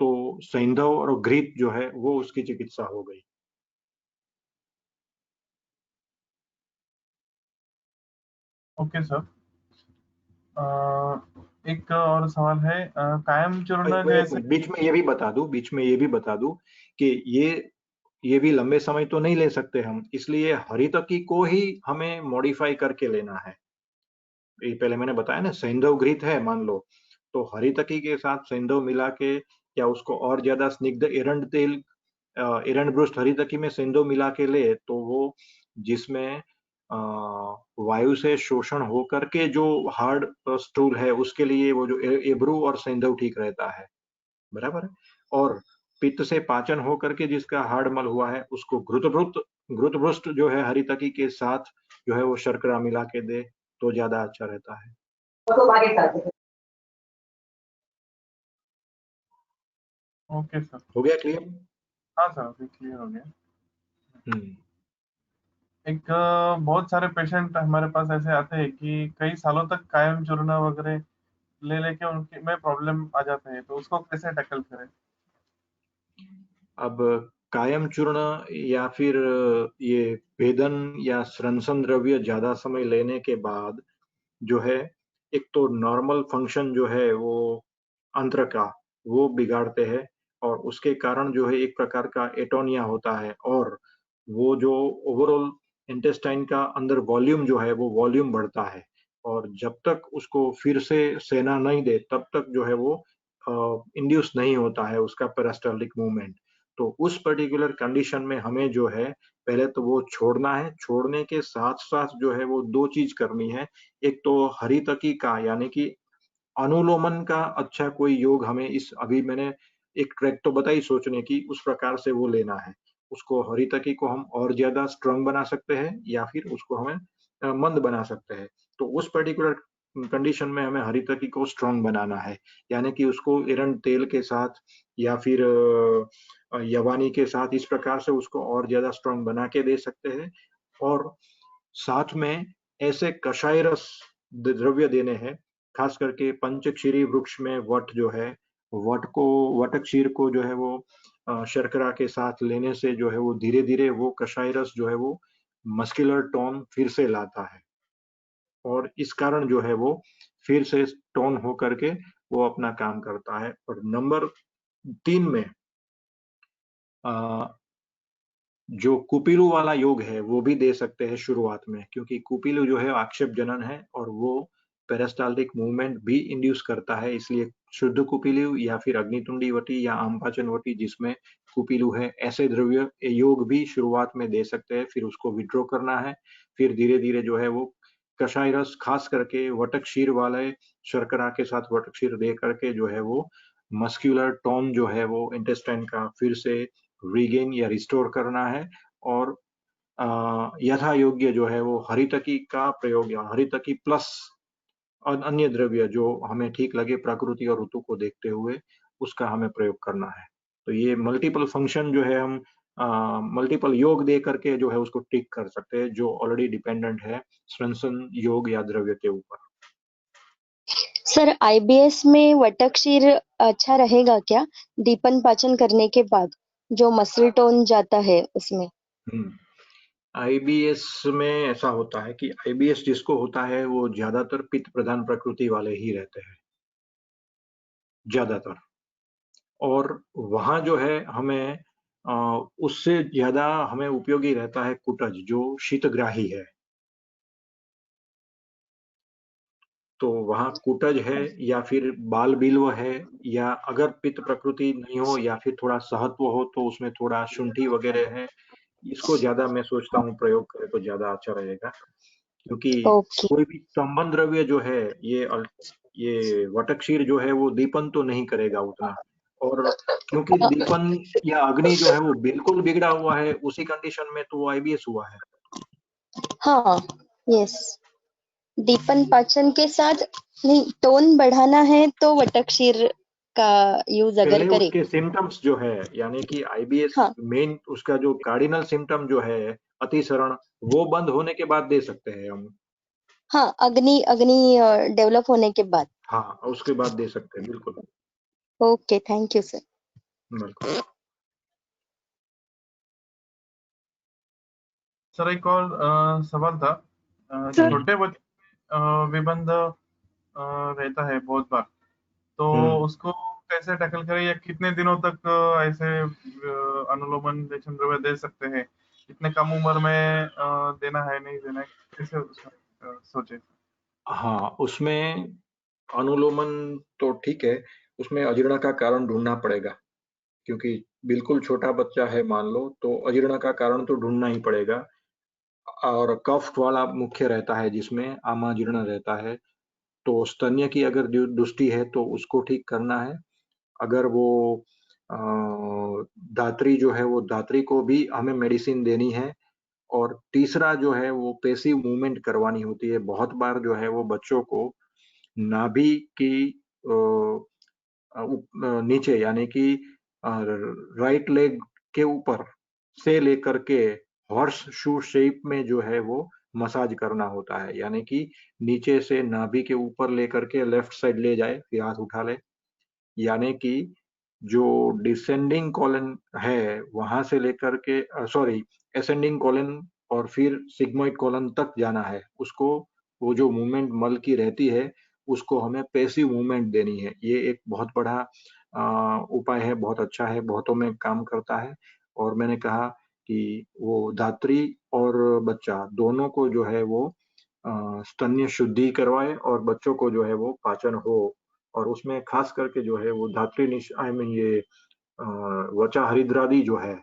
तो सैंधव और घृत जो है वो उसकी चिकित्सा हो गई। ओके सर, एक और सवाल है, कायम चूर्ण जैसे। बीच में ये भी बता दूं कि ये भी लंबे समय तो नहीं ले सकते हम, इसलिए हरितकी को ही हमें मॉडिफाई करके लेना है। ये पहले मैंने बताया ना, सैंधव घृत है मान लो, तो हरितकी के साथ सैंधव मिला के या उसको और ज्यादा स्निग्ध एरंड तेल, एरंड ब्रुष्ट हरितकी में सैंधव मिला के ले तो वो जिसमें वायु से शोषण हो करके जो हार्ड स्टूल है उसके लिए वो जो एब्रू और सैंधव ठीक रहता है, बराबर है। और पित्त से पाचन हो करके जिसका हार्ड मल हुआ है उसको घृतभृष्ट जो है हरितकी के साथ जो है वो शर्करा मिला के दे तो ज्यादा अच्छा रहता है। ओके सर, हो गया क्लियर? हाँ सर, अभी क्लियर हो गया। बहुत सारे पेशेंट हमारे पास ऐसे आते हैं कि कई सालों तक कायम चूर्ण वगैरह ले लेके उनके में प्रॉब्लम आ जाते हैं, तो उसको कैसे टैकल करें? अब कायम चूर्ण या फिर ये भेदन या स्रंसन द्रव्य ज्यादा समय लेने के बाद जो है, एक तो नॉर्मल फंक्शन जो है वो अंत्र का वो बिगाड़ते हैं, और उसके कारण जो है एक प्रकार का एटोनिया होता है, और वो जो ओवरऑल इंटेस्टाइन का अंदर वॉल्यूम जो है वो वॉल्यूम बढ़ता है, और जब तक उसको फिर से सेना नहीं दे तब तक जो है वो इंड्यूस नहीं होता है उसका पेरिस्टाल्टिक मूवमेंट। तो उस पर्टिकुलर कंडीशन में हमें जो है पहले तो वो छोड़ना है, छोड़ने के साथ साथ जो है वो दो चीज करनी है। एक तो हरितकी का यानी कि अनुलोमन का अच्छा कोई योग हमें इस अभी मैंने एक ट्रैक तो बताई सोचने की, उस प्रकार से वो लेना है। उसको हरितकी को हम और ज्यादा स्ट्रांग बना सकते हैं या फिर उसको हमें मंद बना सकते हैं। तो उस पर्टिकुलर कंडीशन में हमें हरितकी को स्ट्रांग बनाना है, यानी कि उसको एरंड तेल के साथ या फिर यवानी के साथ इस प्रकार से उसको और ज्यादा स्ट्रांग बना के दे सकते हैं। और साथ में ऐसे कषाय रस द्रव्य देने हैं, खास करके पंचक्षीरी वृक्ष में वट जो है, वटक्षीर को जो है वो शर्करा के साथ लेने से जो है वो धीरे धीरे वो कषाय रस जो है वो मस्कुलर टोन फिर से लाता है, और इस कारण जो है वो फिर से टोन होकर के वो अपना काम करता है। और नंबर 3 में जो कुपीलु वाला योग है वो भी दे सकते हैं शुरुआत में, क्योंकि कुपीलु जो है आक्षेप जनन है और वो पेरिस्टाल्टिक मूवमेंट भी इंड्यूस करता है, इसलिए शुद्ध कुपीलु या फिर अग्नितुंडी वटी या आमपाचन वटी जिसमें कुपीलु है, ऐसे द्रव्य योग भी शुरुआत में दे सकते हैं। फिर उसको विड्रॉ करना है, फिर धीरे धीरे जो है वो कषाय रस खास करके वटक्षीर वाले शर्करा के साथ वटक्षीर दे करके जो है वो मस्कुलर टोन जो है वो इंटेस्टाइन का फिर से रीगेन या रिस्टोर करना है। और यथा योग्य जो है वो हरितकी का प्रयोग या हरितकी प्लस अन्य द्रव्य जो हमें ठीक लगे प्रकृति और ऋतु को देखते हुए उसका हमें प्रयोग करना है। तो ये मल्टीपल फंक्शन जो है हम मल्टीपल योग दे करके जो है उसको ठीक कर सकते हैं, जो ऑलरेडी डिपेंडेंट है स्रंसन योग या द्रव्य के ऊपर। सर आईबीएस में वटक्षीर अच्छा रहेगा क्या दीपन पाचन करने के बाद, जो मसल टोन जाता है उसमें? आईबीएस में ऐसा होता है कि आईबीएस जिसको होता है वो ज्यादातर पित्त प्रधान प्रकृति वाले ही रहते हैं ज्यादातर, और वहां जो है हमें उससे ज्यादा हमें उपयोगी रहता है कुटज जो शीतग्राही है। तो वहां कुटज है या फिर बाल बिल्व है, या अगर पित्त प्रकृति नहीं हो या फिर थोड़ा सहत्व हो तो उसमें थोड़ा शुंठी वगैरह है, इसको ज्यादा मैं सोचता हूँ प्रयोग करें तो ज्यादा अच्छा रहेगा। क्योंकि ओके। कोई भी स्तंभन द्रव्य जो है ये वटक्षीर जो है वो दीपन तो नहीं करेगा उतना, और क्योंकि दीपन या अग्नि जो है वो बिल्कुल बिगड़ा हुआ है उसी कंडीशन में तो वो आईबीएस हुआ है। हाँ, यस। दीपन पाचन के साथ नहीं, टोन बढ़ाना है तो वटक्षीर का यूज अगर पहले करें। उसके सिम्टम्स जो है यानी कि आईबीएस हाँ मेन उसका जो कार्डिनल सिम्टम जो है अतिसरण, वो बंद होने के बाद दे सकते हैं हम। हाँ, अग्नि अग्नि डेवलप होने के बाद। हाँ, उसके बाद दे सकते हैं बिल्कुल। Okay, thank you sir. बिल्कुल। सर एक और सवाल था। छोटे बच्चे विबंध रहता है बहुत बार, तो हम्म उसको कैसे टैकल करें, या कितने दिनों तक ऐसे अनुलोमन द्रव्य दे सकते हैं? इतने कम उम्र में देना है नहीं देना है, कैसे उसमें सोचे? हाँ, उसमें अनुलोमन तो ठीक है, उसमें अजीर्ण का कारण ढूंढना पड़ेगा, क्योंकि बिल्कुल छोटा बच्चा है मान लो तो अजीर्ण का कारण तो ढूंढना ही पड़ेगा। और कफ वाला मुख्य रहता है जिसमें आमाजीर्ण रहता है, तो स्तन्य की अगर दुष्टि है तो उसको ठीक करना है। अगर वो अ, दात्री जो है वो दात्री को भी हमें मेडिसिन देनी है। और तीसरा जो है वो पैसिव मूवमेंट करवानी होती है, बहुत बार जो है वो बच्चों को नाभि की नीचे यानी कि राइट लेग के ऊपर से लेकर के हॉर्स शू शेप में जो है वो मसाज करना होता है, यानी कि नीचे से नाभि के ऊपर लेकर के लेफ्ट साइड ले जाए, फिर हाथ उठा ले, यानी कि जो डिसेंडिंग कॉलन है वहां से लेकर के एसेंडिंग कॉलन और फिर सिग्मोइड कॉलन तक जाना है उसको। वो जो मूवमेंट मल की रहती है उसको हमें पैसिव मूवमेंट देनी है। ये एक बहुत बड़ा उपाय है, बहुत अच्छा है, बहुतों में काम करता है। और मैंने कहा कि वो धात्री और बच्चा दोनों को जो है वो स्तन्य शुद्धि करवाए और बच्चों को जो है वो पाचन हो, और उसमें खास करके जो है वो धात्री ये वचा हरिद्रादि जो है,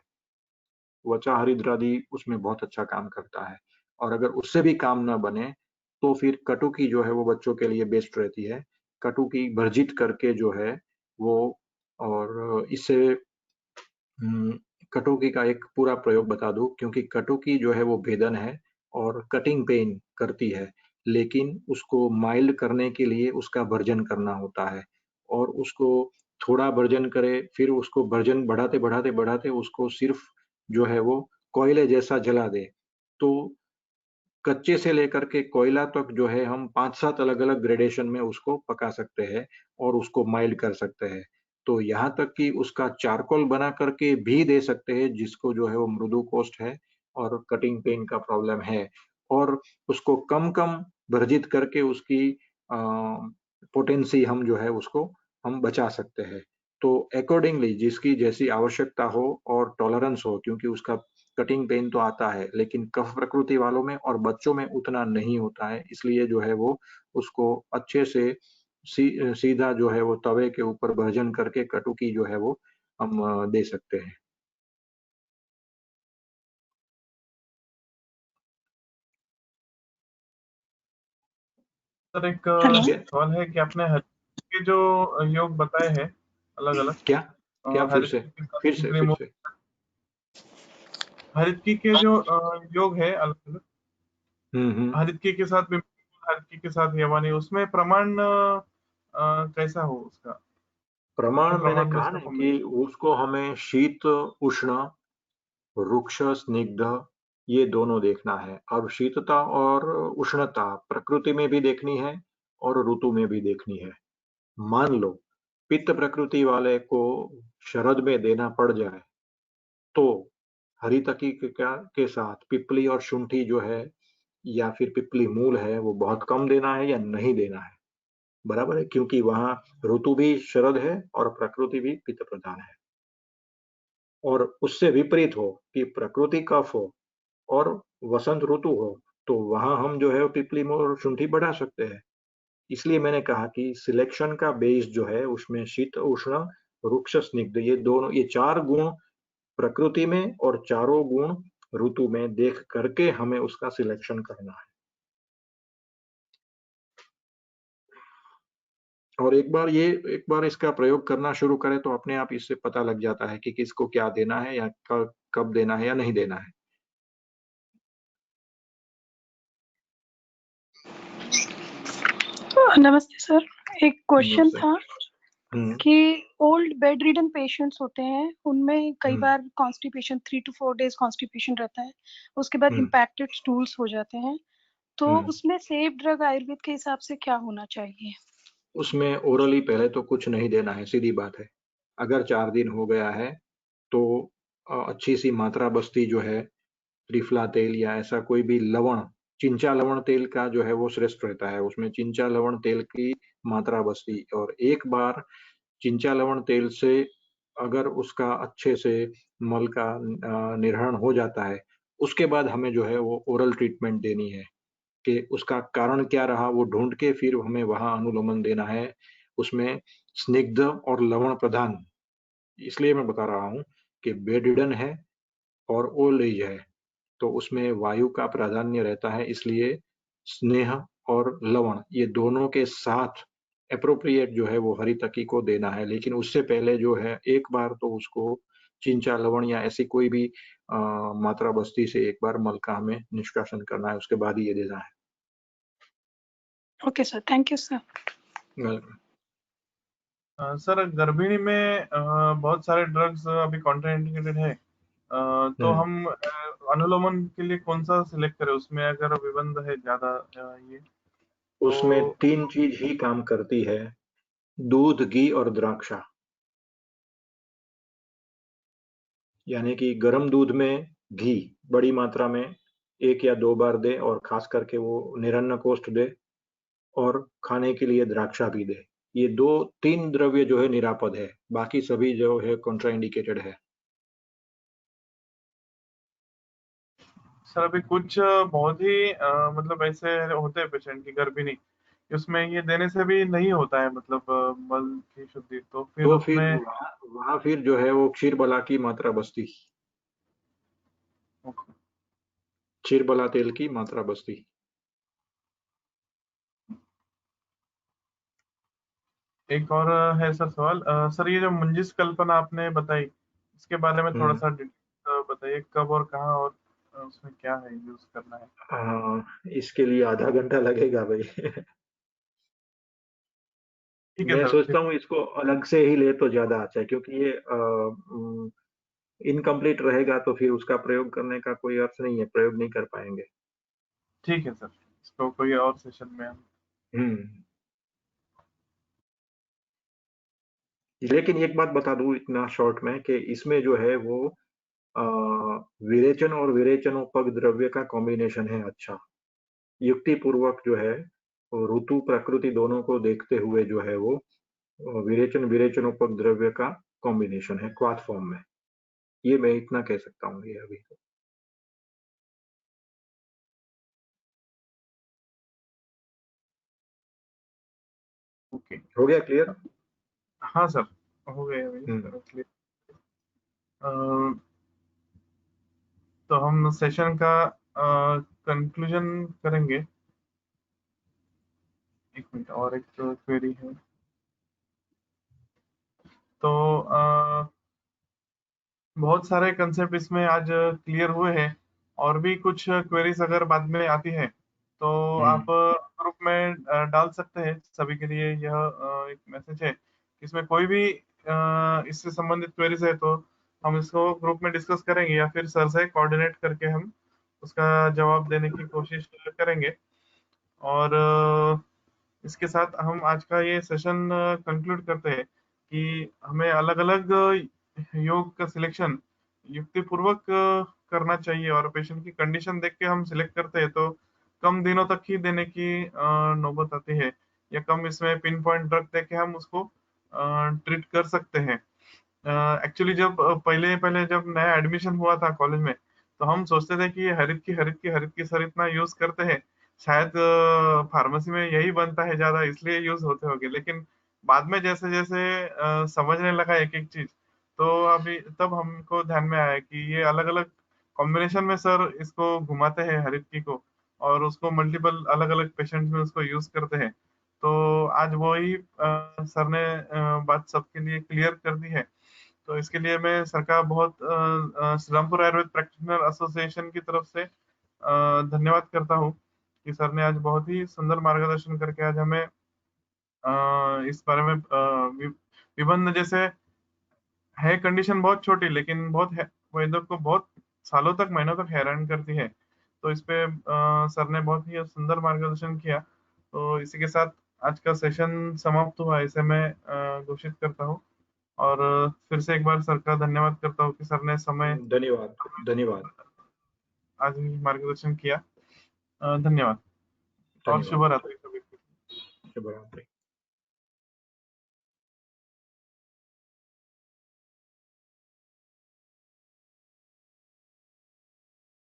वचा हरिद्रादि उसमें बहुत अच्छा काम करता है। और अगर उससे भी काम ना बने तो फिर कटुकी जो है वो बच्चों के लिए बेस्ट रहती है। कटुकी भर्जित करके जो है वो, और इससे कटुकी का एक पूरा प्रयोग बता दूं, क्योंकि कटुकी जो है वो भेदन है और कटिंग पेन करती है, लेकिन उसको माइल्ड करने के लिए उसका भर्जन करना होता है। और उसको थोड़ा भर्जन करे, फिर उसको भर्जन बढ़ाते बढ़ाते बढ़ाते उसको सिर्फ जो है वो कोयले जैसा जला दे। तो कच्चे से लेकर के कोयला तक जो है हम 5-7 अलग-अलग ग्रेडेशन में उसको पका सकते हैं और उसको माइल्ड कर सकते हैं। तो यहाँ तक कि उसका चारकोल बना करके भी दे सकते हैं जिसको जो है वो मृदु कोष्ठ है और कटिंग पेन का प्रॉब्लम है, और उसको कम-कम भर्जित करके उसकी पोटेंसी हम जो है उसको हम बचा सकते हैं। तो अकॉर्डिंगली जिसकी जैसी आवश्यकता हो और टॉलरेंस हो, क्योंकि उसका कटिंग पेन तो आता है लेकिन कफ प्रकृति वालों में और बच्चों में उतना नहीं होता है, इसलिए जो है वो उसको अच्छे से सीधा जो है वो तवे के ऊपर भर्जन करके कटुकी जो है वो हम दे सकते हैं। सर एक हेलो। सवाल है कि आपने हरित के जो योग बताए हैं अलग अलग, क्या क्या फिर हरित से के साथ फिर से फिर से हरितकी के जो योग है अलग अलग, हम्म। हरितकी के साथ हरितकी के साथ यवानी, उसमें प्रमाण कैसा हो उसका, प्रमाण कितने मैंने प्रमाण में कहा उसका ना फॉर्मेट? कि उसको हमें शीत उष्ण रुक्ष स्निग्ध ये दोनों देखना है। अब शीतता और उष्णता प्रकृति में भी देखनी है और ऋतु में भी देखनी है। मान लो पित्त प्रकृति वाले को शरद में देना पड़ जाए तो हरितकी के साथ पिपली और शुंठी जो है या फिर पिपली मूल है वो बहुत कम देना है या नहीं देना है, बराबर है, क्योंकि वहां ऋतु भी शरद है और प्रकृति भी पित्त प्रधान है। और उससे विपरीत हो कि प्रकृति कफ हो और वसंत ऋतु हो तो वहां हम जो है पिपली और शुंठी बढ़ा सकते हैं। इसलिए मैंने कहा कि सिलेक्शन का बेस जो है उसमें शीत उष्ण रुक्ष स्निग्ध ये 4 गुण प्रकृति में और चारों गुण ऋतु में देख करके हमें उसका सिलेक्शन करना है। और एक बार इसका प्रयोग करना शुरू करें तो अपने आप इससे पता लग जाता है कि किसको क्या देना है या कब देना है या नहीं देना है। नमस्ते सर, एक क्वेश्चन नमस्ते। था कि ओल्ड बेड रिडन पेशेंट्स होते हैं उनमें कई बार कॉन्स्टिपेशन 3 to 4 डेज कॉन्स्टिपेशन रहता है, उसके बाद इम्पैक्टेड स्टूल्स हो जाते हैं, तो उसमें सेफ ड्रग आयुर्वेद के हिसाब से क्या होना चाहिए? उसमें ओरली पहले तो कुछ नहीं देना है, सीधी बात है। अगर 4 दिन हो गया है तो अच्छी सी मात्रा बस्ती जो है त्रिफला तेल या ऐसा कोई भी लवण, चिंचा लवण तेल का जो है वो श्रेष्ठ रहता है। उसमें चिंचा लवण तेल की मात्रा बस्ती, और एक बार चिंचा लवण तेल से अगर उसका अच्छे से मल का निर्हरण हो जाता है, उसके बाद हमें जो है वो ओरल ट्रीटमेंट देनी है कि उसका कारण क्या रहा वो ढूंढ के फिर हमें वहां अनुलोमन देना है। उसमें स्निग्ध और लवण प्रधान, इसलिए मैं बता रहा हूँ कि बेड रिडन है और ओल्ड एज है तो उसमें वायु का प्राधान्य रहता है, इसलिए स्नेह और लवण ये दोनों के साथ एप्रोप्रिएट जो है वो हरितकी को देना है। लेकिन उससे पहले जो है एक बार तो उसको चिंचा लवण या ऐसी कोई भी मात्रा बस्ती से एक बार मल का हमें निष्कासन करना है, उसके बाद ही ये देना है। Okay sir, thank you sir. Welcome. Sir गर्भिणी में बहुत सारे ड्रग्स अभी कॉन्ट्राइंडिकेटेड है, तो हम अनुलोमन के लिए कौन सा सिलेक्ट करें? उसमें अगर विबंध है ज्यादा ये उसमें तो 3 चीज ही काम करती है, दूध, घी और द्राक्षा। यानी कि गर्म दूध में घी बड़ी मात्रा में 1 या 2 बार दे, और खास करके वो निरन्न कोष्ठ दे, और खाने के लिए द्राक्षा भी दे। ये 2-3 द्रव्य जो है निरापद है, बाकी सभी जो है कॉन्ट्राइंडिकेटेड है। सर अभी कुछ बहुत ही मतलब ऐसे होते हैं पेशेंट की गर्भिणी, उसमें ये देने से भी नहीं होता है, मतलब मल की शुद्धि, तो फिर तो फिर उसमें वहां फिर जो है वो क्षीर बला की मात्रा बचती, क्षीर बला तेल की मात्रा बचती। एक और है सर सवाल, सर ये जो मुंजिस कल्पना आपने बताई, इसके बारे में थोड़ा हम्म। सा बताइए, कब और कहाँ, और उसमें क्या है यूज करना है? इसके लिए आधा घंटा लगेगा भाई। ठीक है मैं सर, फिर सोचता हूँ इसको अलग से ही ले तो ज्यादा अच्छा है, क्योंकि ये इनकम्प्लीट रहेगा तो फिर उसका प्रयोग करने का कोई अर्थ नहीं है, प्रयोग नहीं कर पाएंगे। ठीक है सर, इसको कोई और सेशन में हम हम्म। लेकिन एक बात बता दूं इतना शॉर्ट में, कि इसमें जो है वो अ, विरेचन और विरेचनोपग द्रव्य का कॉम्बिनेशन है अच्छा। युक्ति पूर्वक जो है वो ऋतु प्रकृति दोनों को देखते हुए जो है वो विरेचन विरेचनोपग द्रव्य का कॉम्बिनेशन है क्वाथ फॉर्म में। ये मैं इतना कह सकता हूँ ये अभी। ओके। हो गया क्लियर? हाँ सर, हो गए अभी हम्म। Sir clear. तो हम सेशन का कंक्लूजन करेंगे। एक मिनट, और एक क्वेरी है। तो बहुत सारे कंसेप्ट इसमें आज क्लियर हुए हैं, और भी कुछ क्वेरीज अगर बाद में आती है तो आप हम्म। ग्रुप में डाल सकते हैं। सभी के लिए यह एक मैसेज है कि इसमें कोई भी इससे संबंधित क्वेरीज है तो हम इसको ग्रुप में डिस्कस करेंगे, या फिर सर से कोऑर्डिनेट करके हम उसका जवाब देने की कोशिश करेंगे। और इसके साथ हम आज का ये सेशन कंक्लूड करते हैं कि हमें अलग अलग योग का सिलेक्शन युक्तिपूर्वक करना चाहिए, और पेशेंट की कंडीशन देख के हम सिलेक्ट करते हैं तो कम दिनों तक ही देने की नौबत आती है, या कम इसमें पिन पॉइंट ड्रग दे के हम उसको ट्रीट कर सकते हैं। एक्चुअली जब पहले पहले जब नया एडमिशन हुआ था कॉलेज में, तो हम सोचते थे कि ये हरित की सर इतना यूज करते हैं, शायद फार्मेसी में यही बनता है ज्यादा, इसलिए यूज होते होंगे। लेकिन बाद में जैसे जैसे समझने लगा एक एक चीज, तो अभी तब हमको ध्यान में आया कि ये अलग अलग कॉम्बिनेशन में सर इसको घुमाते हैं हरित की को, और उसको मल्टीपल अलग अलग पेशेंट्स में उसको यूज करते हैं। तो आज वही सर ने बात सबके लिए क्लियर कर दी है। तो इसके लिए मैं सर का बहुत श्री रामपुर आयुर्वेद प्रैक्टिशनर एसोसिएशन की तरफ से धन्यवाद करता हूँ कि सर ने आज बहुत ही सुंदर मार्गदर्शन करके आज हमें इस बारे में विबंध जैसे है, कंडीशन बहुत छोटी लेकिन बहुत है, वैद्यों को बहुत सालों तक महीनों तक हैरान करती है। तो इस पे सर ने बहुत ही सुंदर मार्गदर्शन किया। तो इसी के साथ आज का सेशन समाप्त हुआ, इसे मैं घोषित करता हूँ। और फिर से एक बार सर का धन्यवाद करता हूँ कि सर ने समय धन्यवाद। धन्यवाद। आज ही मार्गदर्शन किया। धन्यवाद और शुभ धन्यवाद। रात्रि सभी को। शुभ रात्रि।